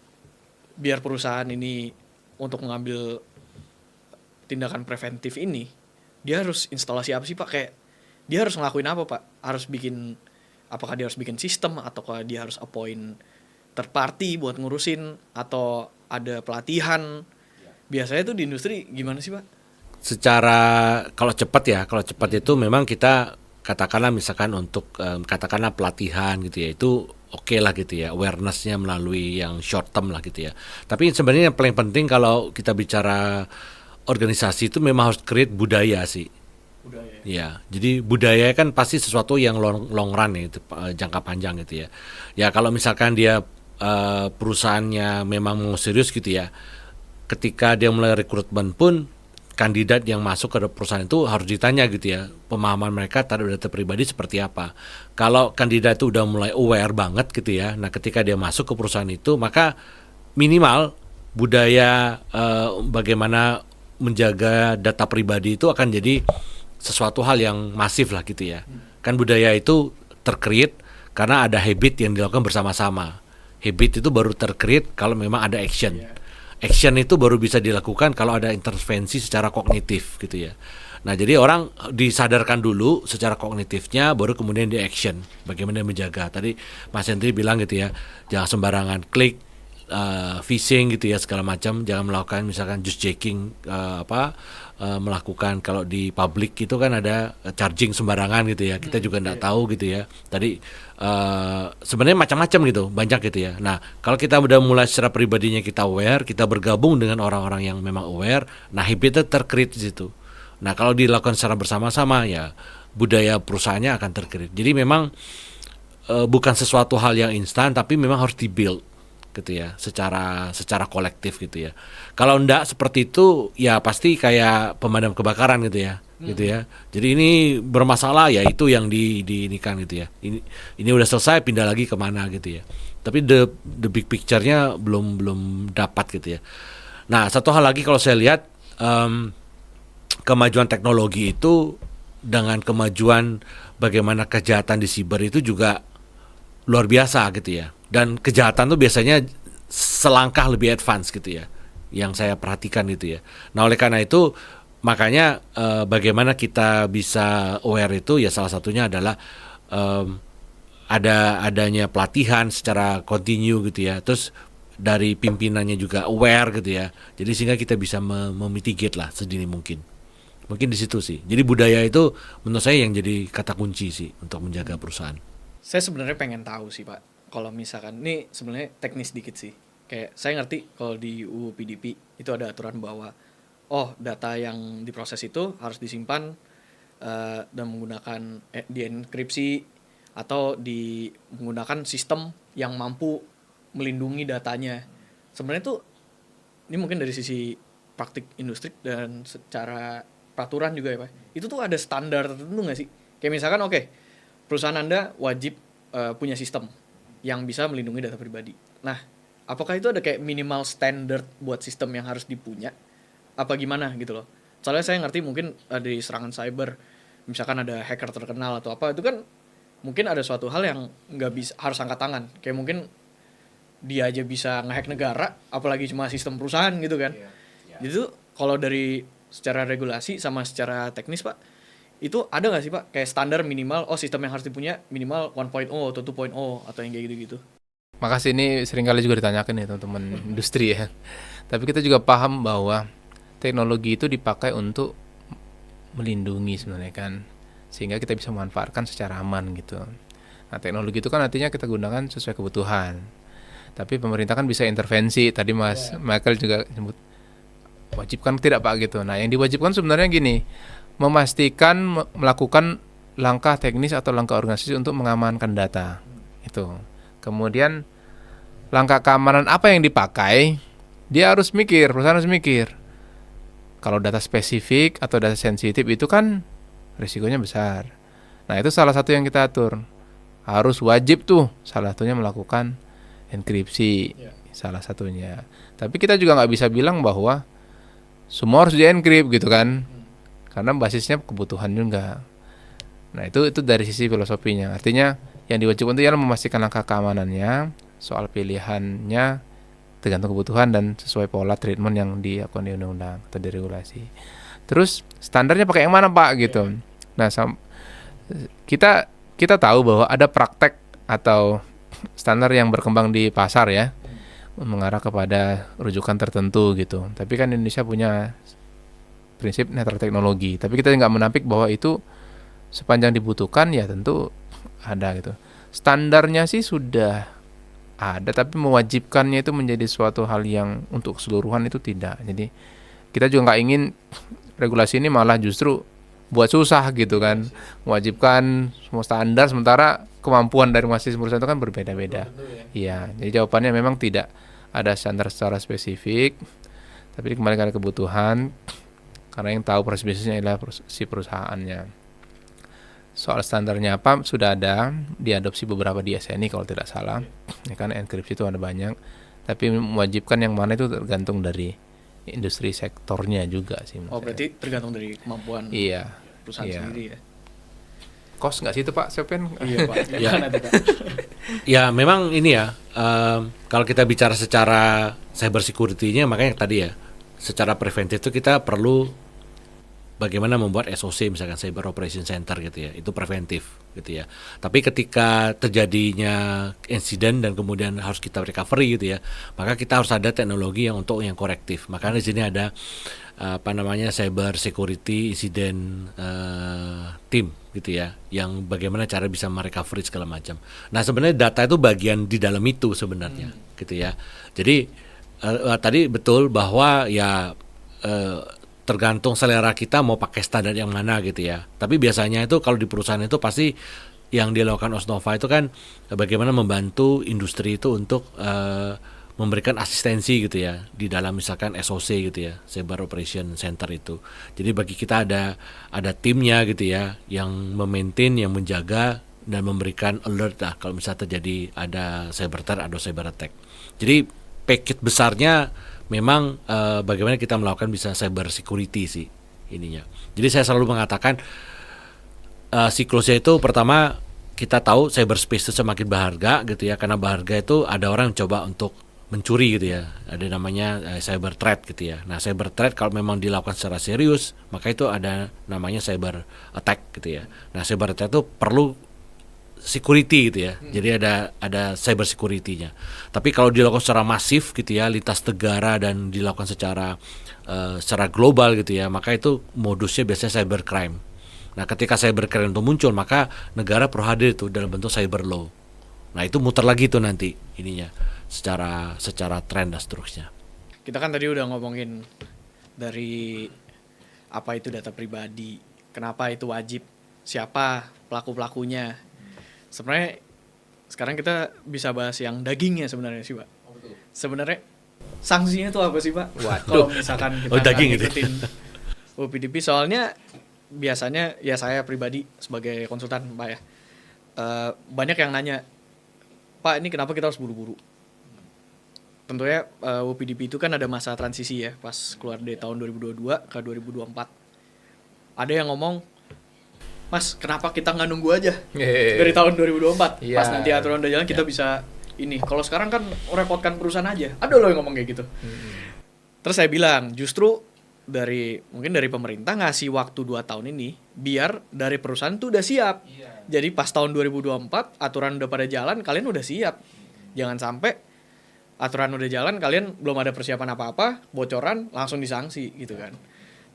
biar perusahaan ini untuk mengambil tindakan preventif ini, dia harus instalasi apa sih Pak? Kayak dia harus ngelakuin apa Pak? Apakah dia harus bikin sistem, ataukah dia harus appoint third party buat ngurusin, atau ada pelatihan? Biasanya tuh di industri gimana sih Pak? Secara kalau cepat itu memang kita katakanlah misalkan untuk katakanlah pelatihan gitu ya, itu oke lah gitu ya, awareness-nya melalui yang short term lah gitu ya. Tapi sebenarnya yang paling penting kalau kita bicara organisasi itu memang harus create budaya sih. Budaya. Ya, jadi budaya kan pasti sesuatu yang long run ya, itu jangka panjang gitu ya. Ya kalau misalkan dia perusahaannya memang mau serius gitu ya, ketika dia mulai rekrutmen pun kandidat yang masuk ke perusahaan itu harus ditanya gitu ya, pemahaman mereka terhadap data pribadi seperti apa. Kalau kandidat itu udah mulai aware banget gitu ya, nah ketika dia masuk ke perusahaan itu, maka minimal budaya bagaimana menjaga data pribadi itu akan jadi sesuatu hal yang masif lah gitu ya. Kan budaya itu tercreate karena ada habit yang dilakukan bersama-sama. Habit itu baru tercreate kalau memang ada action. Action itu baru bisa dilakukan kalau ada intervensi secara kognitif gitu ya. Nah, jadi orang disadarkan dulu secara kognitifnya, baru kemudian di action. Bagaimana menjaga. Tadi Mas Hendri bilang gitu ya, jangan sembarangan klik, phishing gitu ya, segala macam. Jangan melakukan misalkan just checking, melakukan kalau di publik itu kan ada charging sembarangan gitu ya. Kita juga nggak tahu gitu ya. Tadi sebenarnya macam-macam gitu, banyak gitu ya. Nah, kalau kita udah mulai secara pribadinya kita aware, kita bergabung dengan orang-orang yang memang aware, nah habitnya tercreate di situ. Nah, kalau dilakukan secara bersama-sama ya budaya perusahaannya akan tercreate. Jadi memang bukan sesuatu hal yang instan, tapi memang harus dibuild gitu ya, secara kolektif gitu ya. Kalau enggak seperti itu ya pasti kayak pemadam kebakaran gitu ya. Gitu ya. Jadi ini bermasalah ya itu yang diinikan gitu ya. Ini udah selesai, pindah lagi kemana gitu ya. Tapi the big picture-nya belum dapat gitu ya. Nah, satu hal lagi kalau saya lihat kemajuan teknologi itu dengan kemajuan bagaimana kejahatan di siber itu juga luar biasa gitu ya. Dan kejahatan tuh biasanya selangkah lebih advance gitu ya, yang saya perhatikan gitu ya. Nah, oleh karena itu makanya bagaimana kita bisa aware itu ya salah satunya adalah adanya pelatihan secara kontinu gitu ya. Terus dari pimpinannya juga aware gitu ya. Jadi sehingga kita bisa memitigate lah sedini mungkin. Mungkin di situ sih. Jadi budaya itu menurut saya yang jadi kata kunci sih untuk menjaga perusahaan. Saya sebenarnya pengen tahu sih Pak, kalau misalkan ini sebenarnya teknis dikit sih. Kayak saya ngerti kalau di UU PDP itu ada aturan bahwa data yang diproses itu harus disimpan dan menggunakan dienkripsi atau menggunakan sistem yang mampu melindungi datanya. Sebenarnya tuh ini mungkin dari sisi praktik industri dan secara peraturan juga ya Pak. Itu tuh ada standar tertentu nggak sih? Kayak misalkan perusahaan Anda wajib punya sistem yang bisa melindungi data pribadi. Nah, apakah itu ada kayak minimal standard buat sistem yang harus dipunya? Apa gimana gitu loh. Soalnya saya ngerti mungkin dari serangan cyber, misalkan ada hacker terkenal atau apa, itu kan mungkin ada suatu hal yang nggak bisa, harus angkat tangan. Kayak mungkin dia aja bisa ngehack negara, apalagi cuma sistem perusahaan gitu kan. Jadi tuh kalau dari secara regulasi sama secara teknis Pak, itu ada nggak sih Pak kayak standar minimal sistem yang harus dipunya minimal 1.0 atau 2.0 atau yang kayak gitu-gitu? Makasih, ini seringkali juga ditanyakan ya teman-teman industri ya. Tapi kita juga paham bahwa teknologi itu dipakai untuk melindungi sebenarnya kan, sehingga kita bisa memanfaatkan secara aman gitu. Nah, teknologi itu kan artinya kita gunakan sesuai kebutuhan. Tapi pemerintah kan bisa intervensi. Tadi Mas Michael juga sebut wajibkan tidak Pak gitu. Nah, yang diwajibkan sebenarnya gini, memastikan melakukan langkah teknis atau langkah organisasi untuk mengamankan data itu. Kemudian langkah keamanan apa yang dipakai, dia harus mikir, perusahaan harus mikir. Kalau data spesifik atau data sensitif itu kan risikonya besar. Nah, itu salah satu yang kita atur. Harus wajib tuh salah satunya melakukan enkripsi, salah satunya. Tapi kita juga nggak bisa bilang bahwa semua harus dienkrip gitu kan. Karena basisnya kebutuhan juga. Nah, itu dari sisi filosofinya. Artinya yang diwajibkan itu ialah memastikan langkah keamanannya, soal pilihannya tergantung kebutuhan dan sesuai pola treatment yang dilakukan di undang-undang atau di regulasi. Terus standarnya pakai yang mana Pak gitu. Nah, kita tahu bahwa ada praktek atau standar yang berkembang di pasar ya, mengarah kepada rujukan tertentu gitu. Tapi kan Indonesia punya prinsip netral teknologi, tapi kita nggak menampik bahwa itu sepanjang dibutuhkan ya tentu ada gitu. Standarnya sih sudah ada, tapi mewajibkannya itu menjadi suatu hal yang untuk keseluruhan itu tidak. Jadi kita juga nggak ingin regulasi ini malah justru buat susah gitu kan, mewajibkan semua standar sementara kemampuan dari masing-masing perusahaan itu kan berbeda-beda. Iya, jadi jawabannya memang tidak ada standar secara spesifik, tapi dikembalikan ke kebutuhan, karena yang tahu proses bisnisnya adalah si perusahaannya. Soal standarnya apa sudah ada, diadopsi beberapa di SNI kalau tidak salah. Ya kan enkripsi itu ada banyak, tapi mewajibkan yang mana itu tergantung dari industri sektornya juga sih. Oh, berarti tergantung dari kemampuan Iya. perusahaan Iya. sendiri ya. Kos nggak sih itu Pak Sofian? Iya, Pak. Ya. Gimana tuh, Pak? Ya memang ini ya, kalau kita bicara secara cyber security-nya, makanya tadi ya, secara preventif itu kita perlu bagaimana membuat SOC misalkan Cyber Operation Center gitu ya, itu preventif gitu ya. Tapi ketika terjadinya insiden dan kemudian harus kita recovery gitu ya, maka kita harus ada teknologi yang untuk yang korektif. Makanya di sini ada Cyber Security Incident Team gitu ya, yang bagaimana cara bisa merecovery segala macam. Nah sebenarnya data itu bagian di dalam itu sebenarnya gitu ya. Jadi tadi betul bahwa ya tergantung selera kita mau pakai standar yang mana gitu ya. Tapi biasanya itu kalau di perusahaan itu pasti yang dilakukan Osnova itu kan bagaimana membantu industri itu untuk memberikan asistensi gitu ya di dalam misalkan SOC gitu ya, Cyber Operation Center itu. Jadi bagi kita ada timnya gitu ya yang memaintain, yang menjaga dan memberikan alert lah kalau misalnya terjadi ada cyber threat atau cyber attack. Jadi paket besarnya memang bagaimana kita melakukan bisa cyber security sih ininya. Jadi saya selalu mengatakan siklusnya itu pertama kita tahu cyberspace itu semakin berharga gitu ya, karena berharga itu ada orang yang coba untuk mencuri gitu ya, ada namanya cyber threat gitu ya. Nah cyber threat kalau memang dilakukan secara serius maka itu ada namanya cyber attack gitu ya. Nah cyber attack itu perlu security gitu ya. Jadi ada cyber security-nya. Tapi kalau dilakukan secara masif gitu ya, lintas negara dan dilakukan secara global gitu ya, maka itu modusnya biasanya cybercrime. Nah, ketika cybercrime itu muncul, maka negara perlu hadir itu dalam bentuk cyber law. Nah, itu muter lagi tuh nanti ininya secara tren dan seterusnya. Kita kan tadi udah ngomongin dari apa itu data pribadi, kenapa itu wajib, siapa pelaku-pelakunya. Sebenarnya sekarang kita bisa bahas yang dagingnya sebenarnya sih, Pak. Sebenarnya sanksinya itu apa sih, Pak? Kalau misalkan kita daging ngikutin UPDP, soalnya biasanya ya saya pribadi sebagai konsultan, Pak ya, banyak yang nanya, Pak ini kenapa kita harus buru-buru? Tentunya UPDP itu kan ada masa transisi ya, pas keluar dari tahun 2022 ke 2024. Ada yang ngomong, Mas, kenapa kita nggak nunggu aja dari tahun 2024? Iya. Pas nanti aturan udah jalan kita bisa ini. Kalau sekarang kan repotkan perusahaan aja. Ada loh yang ngomong kayak gitu. Terus saya bilang, justru mungkin dari pemerintah ngasih waktu 2 tahun ini biar dari perusahaan tuh udah siap. Jadi pas tahun 2024 aturan udah pada jalan, kalian udah siap. Jangan sampai aturan udah jalan, kalian belum ada persiapan apa-apa, bocoran langsung disanksi gitu kan.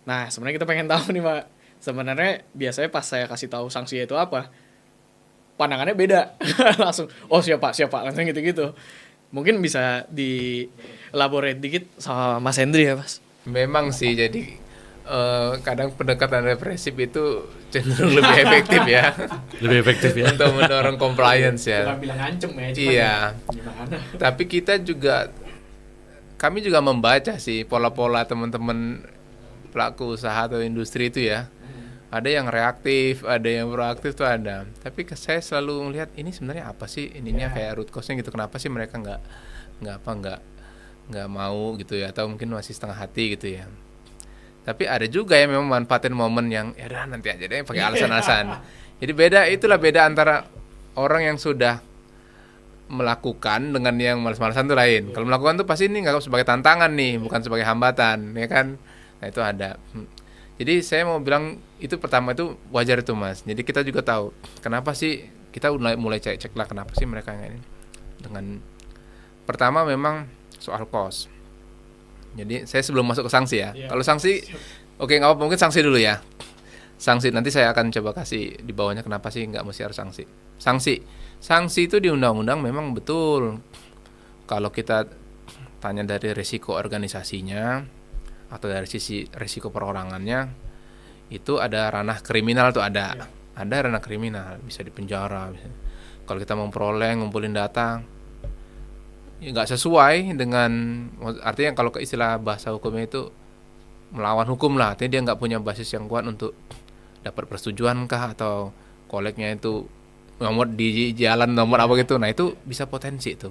Nah, sebenarnya kita pengen tahu nih, Pak. Sebenarnya biasanya pas saya kasih tahu sanksi itu apa, pandangannya beda. Langsung, oh siapa langsung gitu-gitu. Mungkin bisa di-elaborate dikit sama Mas Hendri ya, Mas. Memang sih, jadi kadang pendekatan represif itu cenderung lebih efektif ya. Lebih efektif ya. Untuk mendorong compliance ya. Bukan bilang ngancem ya, cuma Iya. gimana. Tapi kami juga membaca sih pola-pola teman-teman pelaku usaha atau industri itu ya. Ada yang reaktif, ada yang proaktif tuh ada. Tapi saya selalu melihat ini sebenarnya apa sih ininya, kayak root cause-nya gitu. Kenapa sih mereka nggak mau gitu ya, atau mungkin masih setengah hati gitu ya. Tapi ada juga yang memang manfaatin momen yang ya udah nanti aja deh pakai alasan-alasan. Jadi itulah beda antara orang yang sudah melakukan dengan yang malas-malasan tuh lain. Kalau melakukan tuh pasti ini nggak sebagai tantangan nih, bukan sebagai hambatan, ya kan? Nah itu ada. Jadi saya mau bilang itu pertama itu wajar itu, Mas. Jadi kita juga tahu kenapa sih kita mulai cek lah kenapa sih mereka ini. Dengan pertama memang soal cost. Jadi saya sebelum masuk ke sanksi ya. Kalau sanksi, oke nggak apa-apa, mungkin sanksi dulu ya. Sanksi nanti saya akan coba kasih di bawahnya kenapa sih nggak mesti harus sanksi. Sanksi itu di undang-undang memang betul. Kalau kita tanya dari risiko organisasinya atau dari sisi risiko perorangannya, itu ada ranah kriminal tuh ada ranah kriminal, bisa dipenjara. Kalau kita memperoleh, ngumpulin data, ya nggak sesuai dengan, artinya kalau ke istilah bahasa hukumnya itu melawan hukum lah, artinya dia nggak punya basis yang kuat untuk dapat persetujuan kah, atau koleknya itu nomor di jalan nomor apa gitu, nah itu bisa potensi itu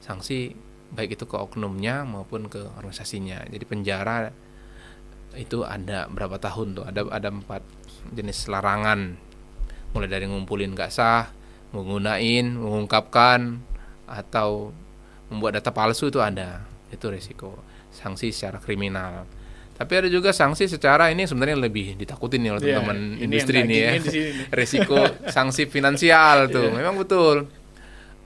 sanksi, baik itu ke oknumnya maupun ke organisasinya. Jadi penjara itu ada berapa tahun tuh, ada 4 jenis larangan, mulai dari ngumpulin nggak sah, mengungkapkan, atau membuat data palsu, itu ada, itu risiko sanksi secara kriminal. Tapi ada juga sanksi secara, ini sebenarnya lebih ditakutin nih oleh teman-teman industri nih ya. Risiko sanksi finansial tuh. Memang betul.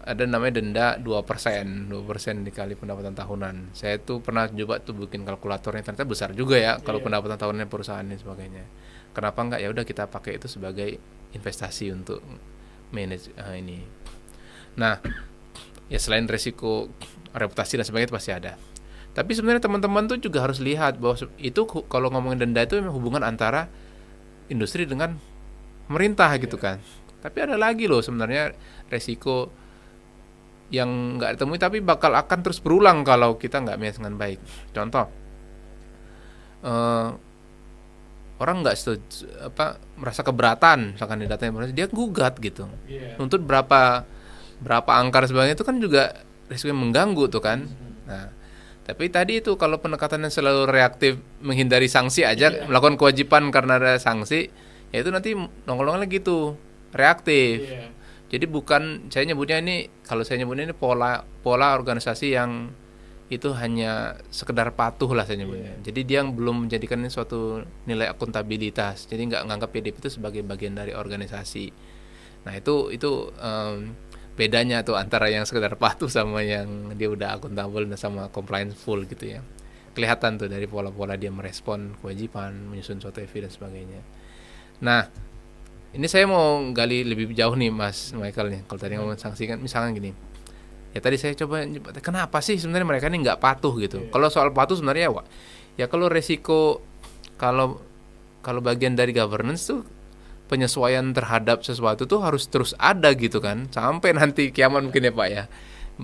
Ada namanya denda 2%, 2% dikali pendapatan tahunan. Saya tuh pernah coba tuh bikin kalkulatornya, ternyata besar juga ya kalau pendapatan tahunannya perusahaan dan sebagainya. Kenapa enggak, ya udah kita pakai itu sebagai investasi untuk manage ini. Nah, ya selain risiko reputasi dan sebagainya itu pasti ada. Tapi sebenarnya teman-teman tuh juga harus lihat bahwa itu kalau ngomongin denda itu memang hubungan antara industri dengan pemerintah gitu kan. Tapi ada lagi loh sebenarnya resiko yang nggak ditemui tapi bakal akan terus berulang kalau kita nggak manage dengan baik. Contoh, orang nggak merasa keberatan misalkan di datanya, dia gugat gitu, nuntut berapa angka sebagainya, itu kan juga risiko yang mengganggu tuh kan. Nah, tapi tadi itu kalau pendekatannya selalu reaktif, menghindari sanksi aja, melakukan kewajiban karena ada sanksi, ya itu nanti nongol-nongol gitu, reaktif. Jadi bukan, saya nyebutnya ini, kalau saya nyebutnya ini pola organisasi yang itu hanya sekedar patuh lah saya nyebutnya. Jadi dia belum menjadikan ini suatu nilai akuntabilitas. Jadi nggak nganggap PDP itu sebagai bagian dari organisasi. Nah itu bedanya tuh antara yang sekedar patuh sama yang dia udah akuntabel sama compliance full gitu ya. Kelihatan tuh dari pola-pola dia merespon kewajiban, menyusun suatu evidence dan sebagainya. Nah, ini saya mau gali lebih jauh nih Mas Michael nih. Kalau tadi ngomong sanksi kan misalkan gini. Ya tadi saya coba, kenapa sih sebenarnya mereka ini nggak patuh gitu. Kalau soal patuh sebenarnya ya kalau resiko, kalau bagian dari governance tuh penyesuaian terhadap sesuatu tuh harus terus ada gitu kan, sampai nanti kiamat mungkin ya Pak ya.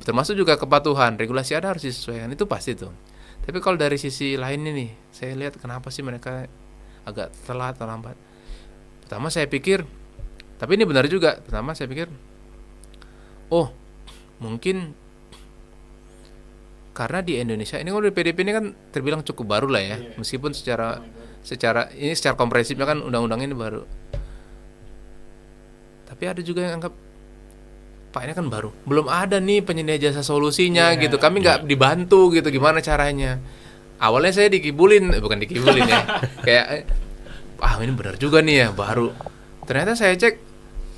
Termasuk juga kepatuhan, regulasi ada harus disesuaikan, itu pasti tuh. Tapi kalau dari sisi lain ini, saya lihat kenapa sih mereka agak telat atau lambat. Pertama saya pikir, tapi ini benar juga, pertama saya pikir, oh mungkin karena di Indonesia ini kalau di PDP ini kan terbilang cukup baru lah ya, meskipun secara komprehensifnya kan undang-undang ini baru. Tapi ada juga yang anggap, Pak ini kan baru, belum ada nih penyedia jasa solusinya gitu, kami nggak dibantu gitu, gimana caranya. Awalnya saya bukan dikibulin ya, kayak ini benar juga nih ya, baru. Ternyata saya cek,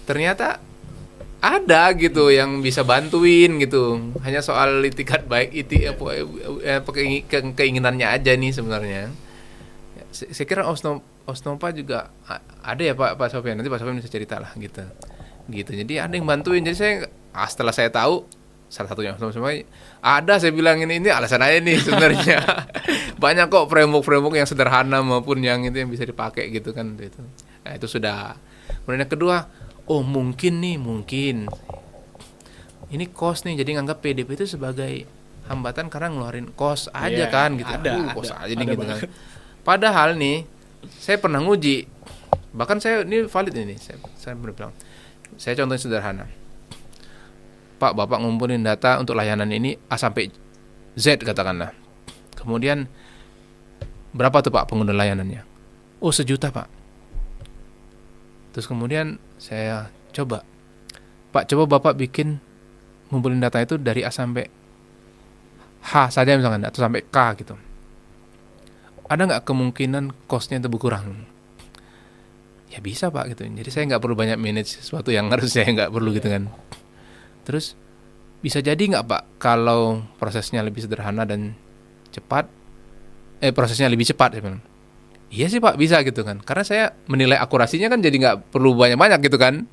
ternyata ada gitu yang bisa bantuin gitu, hanya soal itikat baik, keinginannya aja nih sebenarnya. Saya kira Osnopa juga ada ya Pak Sofian, nanti Pak Sofian bisa cerita lah gitu. Jadi ada yang bantuin. Jadi saya setelah saya tahu salah satunya Osnopa ada, saya bilang ini alasan aja nih sebenarnya. Banyak kok framework yang sederhana maupun yang itu yang bisa dipakai gitu kan itu. Nah, itu sudah. Kemudian yang kedua, mungkin ini cost nih, jadi nganggap PDP itu sebagai hambatan karena ngeluarin cost aja kan gitu. Cost aja nih gitu kan. Padahal nih, saya pernah nguji, bahkan saya ini valid ini, saya bilang, saya contohnya sederhana, Pak, Bapak ngumpulin data untuk layanan ini A sampai Z katakanlah, kemudian berapa tuh Pak pengguna layanannya? 1 juta Pak. Terus kemudian saya coba, Pak, coba Bapak bikin ngumpulin data itu dari A sampai H saja misalkan, atau sampai K gitu. Ada nggak kemungkinan cost-nya itu berkurang? Ya bisa Pak gitu. Jadi saya nggak perlu banyak manage sesuatu yang harus saya nggak perlu gitu kan. Terus bisa jadi nggak Pak kalau prosesnya lebih sederhana dan cepat, prosesnya lebih cepat? Saya bilang, iya sih Pak, bisa gitu kan. Karena saya menilai akurasinya kan jadi nggak perlu banyak-banyak gitu kan,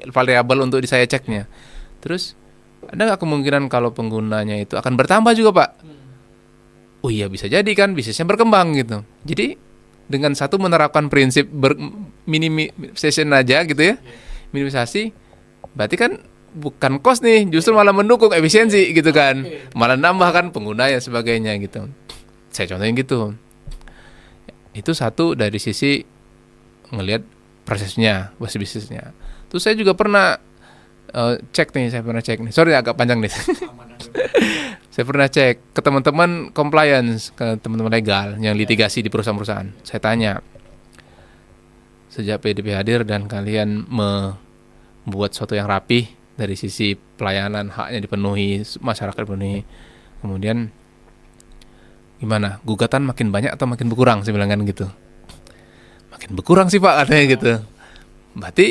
variabel untuk saya ceknya. Terus ada nggak kemungkinan kalau penggunanya itu akan bertambah juga Pak? Oh iya bisa jadi kan, bisnisnya berkembang gitu. Jadi dengan satu menerapkan prinsip minimization aja gitu ya, minimisasi, berarti kan bukan cost nih, justru malah mendukung efisiensi gitu kan, malah nambah kan pengguna dan sebagainya gitu. Saya contohin gitu. Itu satu dari sisi ngelihat prosesnya, bisnisnya. Terus saya juga pernah cek nih, sorry agak panjang nih. Saya pernah cek ke teman-teman compliance, ke teman-teman legal yang litigasi di perusahaan-perusahaan. Saya tanya, sejak PDP hadir dan kalian membuat sesuatu yang rapih dari sisi pelayanan, haknya dipenuhi, masyarakat dipenuhi, kemudian gimana? Gugatan makin banyak atau makin berkurang? Saya bilang kan gitu. Makin berkurang sih Pak katanya gitu. Berarti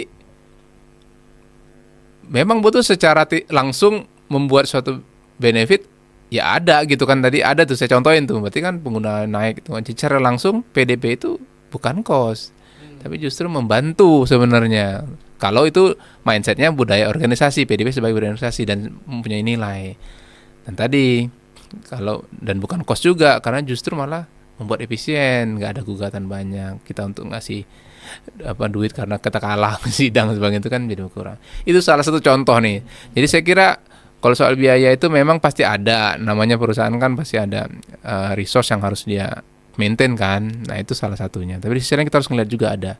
memang butuh secara langsung membuat suatu benefit, ya ada gitu kan, tadi ada tuh saya contohin tuh, berarti kan pengguna naik itu. Secara langsung PDP itu bukan cost, tapi justru membantu sebenarnya. Kalau itu mindsetnya budaya organisasi, PDP sebagai budaya organisasi dan mempunyai nilai. Dan tadi kalau dan bukan cost juga, karena justru malah membuat efisien, nggak ada gugatan banyak, kita untuk ngasih duit karena kita kalah sidang sebagainya itu kan jadi berkurang. Itu salah satu contoh nih. Jadi saya kira kalau soal biaya itu memang pasti ada, namanya perusahaan kan pasti ada resource yang harus dia maintain kan. Nah itu salah satunya. Tapi di sisi lain kita harus ngeliat juga ada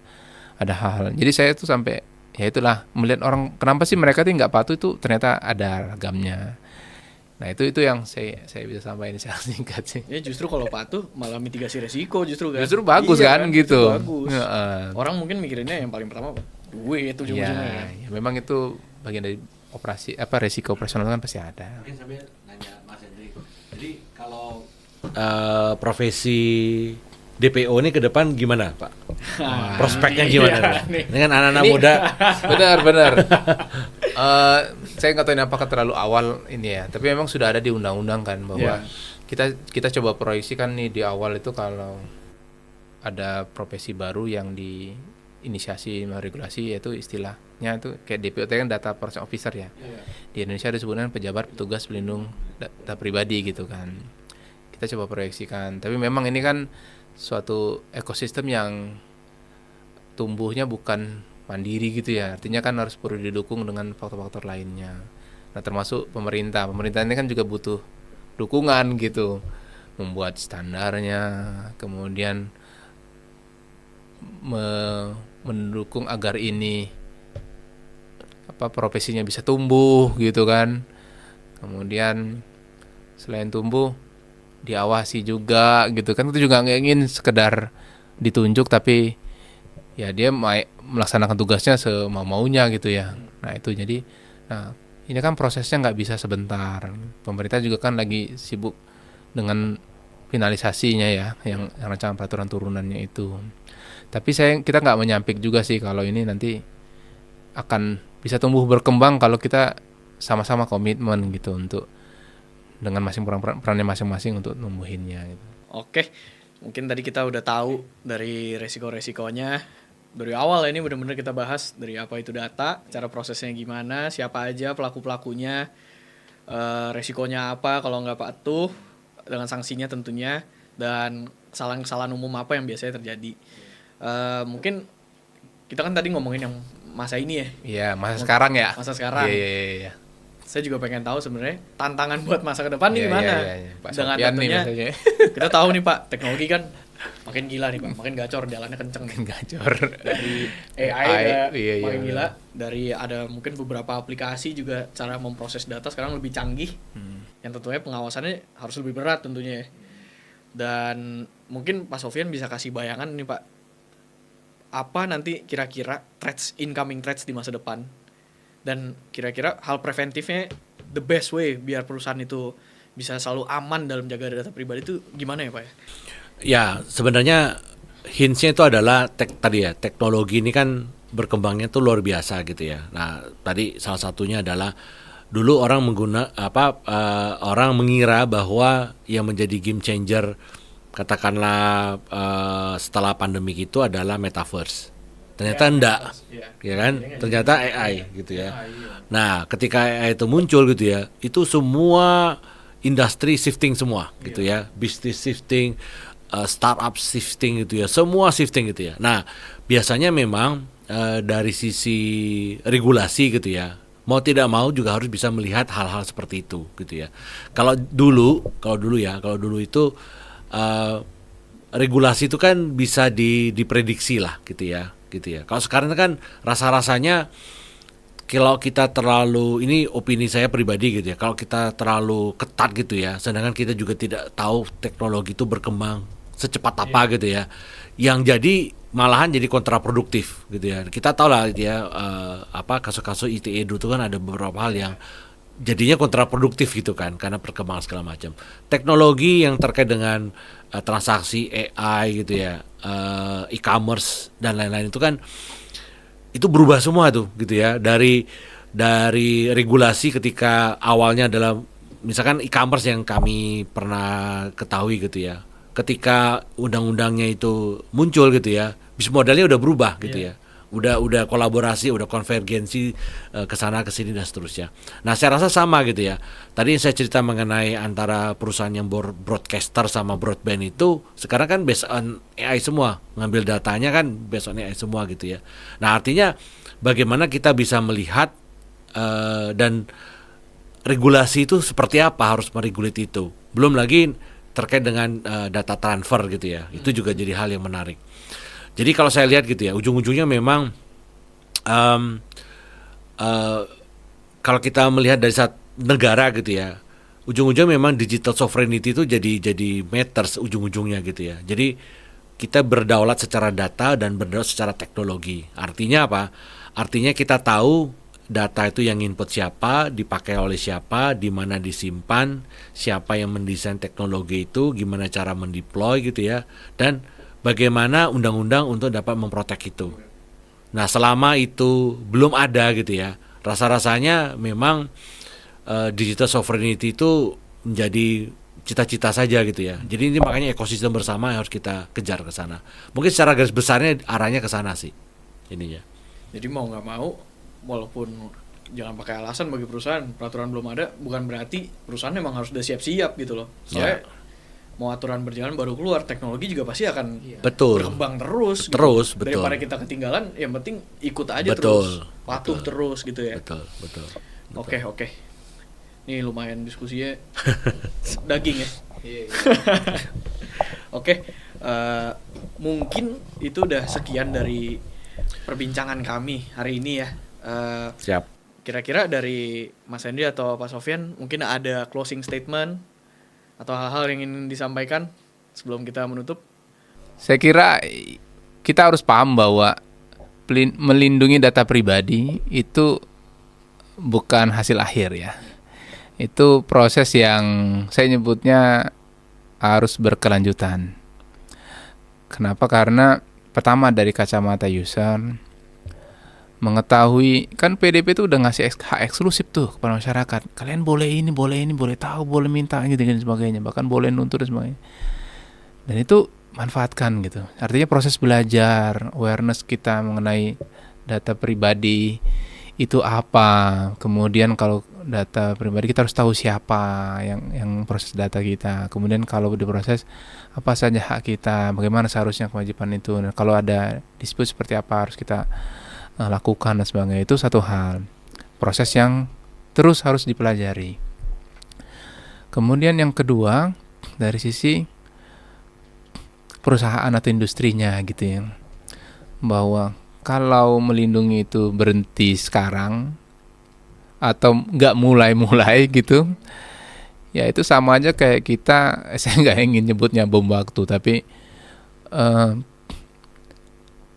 hal-hal. Jadi saya tuh sampai ya itulah melihat orang kenapa sih mereka tuh nggak patuh, itu ternyata ada ragamnya. Nah itu yang saya bisa sampaikan secara singkat sih. Ya justru kalau patuh malah mitigasi resiko justru kan. Justru bagus Iya, kan gitu. Bagus. Orang mungkin mikirinnya yang paling pertama apa? Duit itu ujung-ujungnya kan. Ya, memang itu bagian dari operasi resiko operasional kan pasti ada. Mungkin sambil nanya Mas Hendri. Jadi kalau profesi DPO ini ke depan gimana, Pak? Prospeknya gimana? Nih. Dengan anak-anak muda. Benar. Saya nggak tahu ini apakah terlalu awal ini ya, tapi memang sudah ada di undang-undang kan bahwa kita coba proyeksikan nih di awal itu kalau ada profesi baru yang diinisiasi regulasi, yaitu istilahnya itu kayak DPO kan data protection officer ya. Di Indonesia disebutkan pejabat petugas pelindung data pribadi gitu kan. Kita coba proyeksikan, tapi memang ini kan suatu ekosistem yang tumbuhnya bukan mandiri gitu ya, artinya kan harus perlu didukung dengan faktor-faktor lainnya. Nah termasuk pemerintah ini kan juga butuh dukungan gitu, membuat standarnya, kemudian mendukung agar ini profesinya bisa tumbuh gitu kan. Kemudian selain tumbuh diawasi juga gitu kan, itu juga nggak ingin sekedar ditunjuk tapi ya dia melaksanakan tugasnya semau-maunya gitu ya. Nah itu jadi ini kan prosesnya nggak bisa sebentar. Pemerintah juga kan lagi sibuk dengan finalisasinya ya, yang rancangan peraturan turunannya itu. Tapi kita nggak menyampik juga sih kalau ini nanti akan bisa tumbuh berkembang kalau kita sama-sama komitmen gitu untuk dengan perannya masing-masing untuk numbuhinnya gitu. Oke, mungkin tadi kita udah tahu dari resiko-resikonya. Dari awal ini benar-benar kita bahas dari apa itu data, cara prosesnya gimana, siapa aja pelaku-pelakunya, resikonya apa kalau nggak patuh, dengan sanksinya tentunya, dan kesalahan-kesalahan umum apa yang biasanya terjadi. Mungkin kita kan tadi ngomongin yang masa ini ya. Iya, masa sekarang ya. Masa sekarang. Iya. Saya juga pengen tahu sebenarnya tantangan buat masa ke depan nih gimana. Iya. Dengan tentunya kita tahu nih Pak, teknologi kan makin gila nih Pak, makin gacor, jalannya kenceng nih. Gacor. Dari AI makin iya. gila, dari ada mungkin beberapa aplikasi juga cara memproses data sekarang lebih canggih. Yang tentunya pengawasannya harus lebih berat tentunya. Dan mungkin Pak Sofyan bisa kasih bayangan nih Pak, apa nanti kira-kira incoming threats di masa depan, dan kira-kira hal preventifnya the best way biar perusahaan itu bisa selalu aman dalam jaga data pribadi itu gimana ya Pak ya? Ya sebenarnya hintsnya itu adalah teknologi ini kan berkembangnya tuh luar biasa gitu ya. Nah tadi salah satunya adalah dulu orang orang mengira bahwa yang menjadi game changer katakanlah setelah pandemi itu adalah metaverse. Ternyata enggak, ya kan? Ternyata AI gitu ya. Nah, ketika AI itu muncul gitu ya, itu semua industri shifting semua gitu ya, bisnis shifting, startup shifting gitu ya, semua shifting gitu ya. Nah, biasanya memang dari sisi regulasi gitu ya, mau tidak mau juga harus bisa melihat hal-hal seperti itu gitu ya. Kalau dulu itu regulasi itu kan bisa diprediksi lah gitu ya. Kalau sekarang kan rasa-rasanya kalau kita terlalu, ini opini saya pribadi gitu ya, kalau kita terlalu ketat gitu ya, sedangkan kita juga tidak tahu teknologi itu berkembang secepat apa gitu ya, yang jadi malahan jadi kontraproduktif gitu ya. Kita tahu lah gitu ya, kasus-kasus ITE dulu itu kan ada beberapa hal yang jadinya kontraproduktif gitu kan, karena perkembangan segala macam. Teknologi yang terkait dengan transaksi AI gitu ya, e-commerce dan lain-lain itu kan itu berubah semua tuh gitu ya, dari regulasi ketika awalnya adalah misalkan e-commerce yang kami pernah ketahui gitu ya, ketika undang-undangnya itu muncul gitu ya, bisnis modelnya udah berubah gitu ya, udah kolaborasi, udah konvergensi ke sana ke sini dan seterusnya. Nah saya rasa sama gitu ya, tadi yang saya cerita mengenai antara perusahaan yang broadcaster sama broadband itu sekarang kan based on AI semua, ngambil datanya kan based on AI semua gitu ya. Nah artinya bagaimana kita bisa melihat dan regulasi itu seperti apa, harus meregulasi itu, belum lagi terkait dengan data transfer gitu ya, itu juga jadi hal yang menarik. Jadi kalau saya lihat gitu ya, ujung-ujungnya memang kalau kita melihat dari saat negara gitu ya, ujung-ujungnya memang digital sovereignty itu jadi matters ujung-ujungnya gitu ya. Jadi kita berdaulat secara data dan berdaulat secara teknologi. Artinya apa? Artinya kita tahu data itu yang input siapa, dipakai oleh siapa, di mana disimpan, siapa yang mendesain teknologi itu, gimana cara mendeploy gitu ya, dan bagaimana undang-undang untuk dapat memprotek itu. Nah selama itu belum ada gitu ya, rasa-rasanya memang digital sovereignty itu menjadi cita-cita saja gitu ya. Jadi ini makanya ekosistem bersama yang harus kita kejar ke sana. Mungkin secara garis besarnya arahnya ke sana sih ininya. Jadi mau nggak mau, walaupun jangan pakai alasan bagi perusahaan, peraturan belum ada, bukan berarti perusahaan memang harus udah siap-siap gitu loh. Soalnya mau aturan berjalan baru keluar, teknologi juga pasti akan berkembang terus. Gitu. Betul. Daripada kita ketinggalan, yang penting ikut aja terus, patuh terus gitu ya. Betul. Oke. Ini lumayan diskusinya daging ya. Oke, mungkin itu udah sekian dari perbincangan kami hari ini ya. Siap. Kira-kira dari Mas Hendy atau Pak Sofyan mungkin ada closing statement atau hal-hal yang ingin disampaikan sebelum kita menutup? Saya kira kita harus paham bahwa melindungi data pribadi itu bukan hasil akhir ya. Itu proses yang saya nyebutnya harus berkelanjutan. Kenapa? Karena pertama dari kacamata user, mengetahui, kan PDP itu udah ngasih hak eksklusif tuh kepada masyarakat. Kalian boleh ini, boleh tahu, boleh minta gitu dan sebagainya, bahkan boleh nuntut dan sebagainya. Dan itu manfaatkan gitu. Artinya proses belajar, awareness kita mengenai data pribadi itu apa. Kemudian kalau data pribadi kita harus tahu siapa yang proses data kita. Kemudian kalau diproses apa saja hak kita, bagaimana seharusnya kewajiban itu. Dan kalau ada dispute seperti apa harus kita lakukan dan sebagainya. Itu satu hal, proses yang terus harus dipelajari. Kemudian yang kedua dari sisi perusahaan atau industrinya gitu ya, bahwa kalau melindungi itu berhenti sekarang atau nggak mulai gitu, ya itu sama aja kayak kita, saya nggak ingin nyebutnya bom waktu, tapi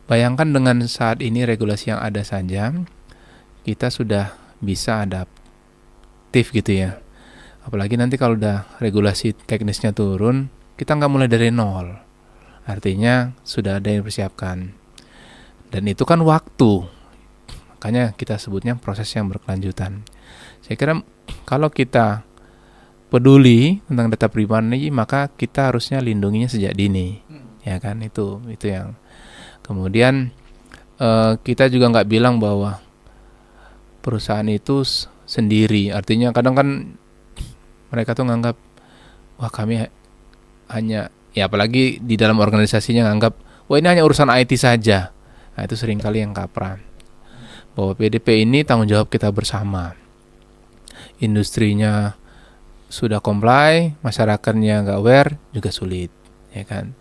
bayangkan dengan saat ini regulasi yang ada saja, kita sudah bisa adaptif gitu ya. Apalagi nanti kalau udah regulasi teknisnya turun, kita nggak mulai dari nol. Artinya sudah ada yang dipersiapkan. Dan itu kan waktu. Makanya kita sebutnya proses yang berkelanjutan. Saya kira kalau kita peduli tentang data pribadi, maka kita harusnya lindunginya sejak dini. Ya kan, itu yang. Kemudian kita juga nggak bilang bahwa perusahaan itu sendiri. Artinya kadang kan mereka tuh nganggap, wah kami hanya, ya apalagi di dalam organisasinya nganggap, wah ini hanya urusan IT saja. Nah itu seringkali yang kaprah. bahwa PDP ini tanggung jawab kita bersama. Industrinya sudah comply, masyarakatnya nggak aware juga sulit, ya kan?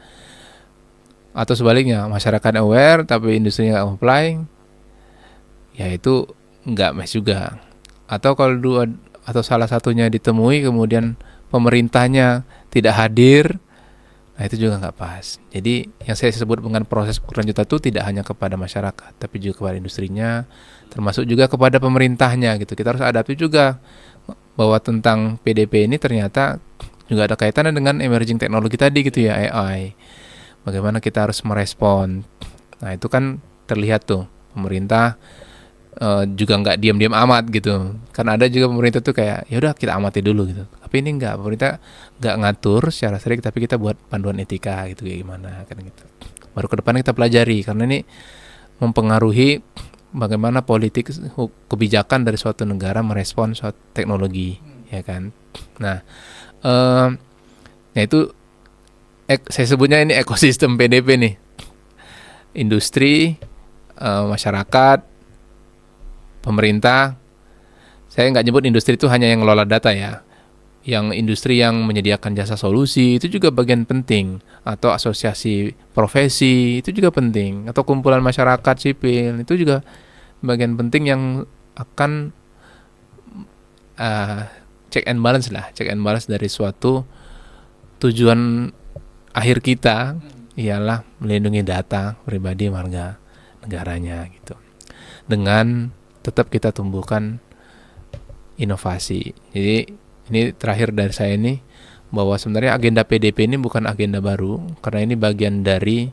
Atau sebaliknya, masyarakat aware tapi industrinya nggak comply, ya itu nggak match juga. Atau kalau atau salah satunya ditemui kemudian pemerintahnya tidak hadir, nah itu juga nggak pas. Jadi yang saya sebut dengan proses berkelanjutan itu tidak hanya kepada masyarakat, tapi juga kepada industrinya, termasuk juga kepada pemerintahnya gitu. Kita harus adaptif juga bahwa tentang PDP ini ternyata juga ada kaitannya dengan emerging teknologi tadi gitu ya, AI. Bagaimana kita harus merespon. Nah itu kan terlihat tuh pemerintah juga nggak diam-diam amat gitu. Kan ada juga pemerintah tuh kayak ya udah kita amati dulu gitu. Tapi ini nggak, pemerintah nggak ngatur secara strict, tapi kita buat panduan etika gitu kayak gimana kan gitu. Baru ke depan kita pelajari karena ini mempengaruhi bagaimana politik kebijakan dari suatu negara merespon suatu teknologi, ya kan. Nah, ya itu saya sebutnya ini ekosistem PDP nih. Industri, masyarakat, pemerintah. Saya nggak nyebut industri itu hanya yang ngelola data ya. Yang industri yang menyediakan jasa solusi itu juga bagian penting. Atau asosiasi profesi itu juga penting. Atau kumpulan masyarakat sipil itu juga bagian penting yang akan check and balance lah. Check and balance dari suatu tujuan akhir kita ialah melindungi data pribadi warga negaranya gitu. Dengan tetap kita tumbuhkan inovasi. Jadi ini terakhir dari saya ini bahwa sebenarnya agenda PDP ini bukan agenda baru karena ini bagian dari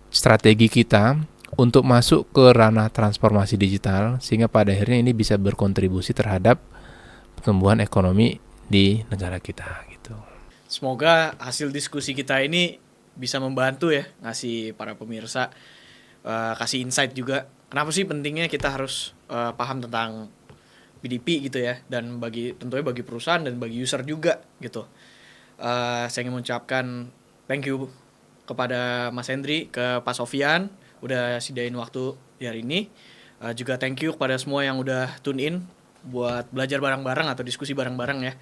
strategi kita untuk masuk ke ranah transformasi digital sehingga pada akhirnya ini bisa berkontribusi terhadap pertumbuhan ekonomi di negara kita gitu. Semoga hasil diskusi kita ini bisa membantu ya, ngasih para pemirsa kasih insight juga. Kenapa sih pentingnya kita harus paham tentang PDP gitu ya, dan tentunya bagi perusahaan dan bagi user juga gitu. Saya ingin mengucapkan thank you kepada Mas Hendri, ke Pak Sofian udah sediain waktu di hari ini. Juga thank you kepada semua yang udah tune in buat belajar bareng-bareng atau diskusi bareng-bareng ya.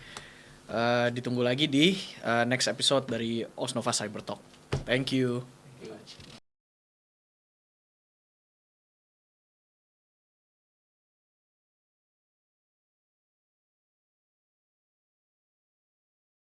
Ditunggu lagi di next episode dari Osnova Cyber Talk. Thank you.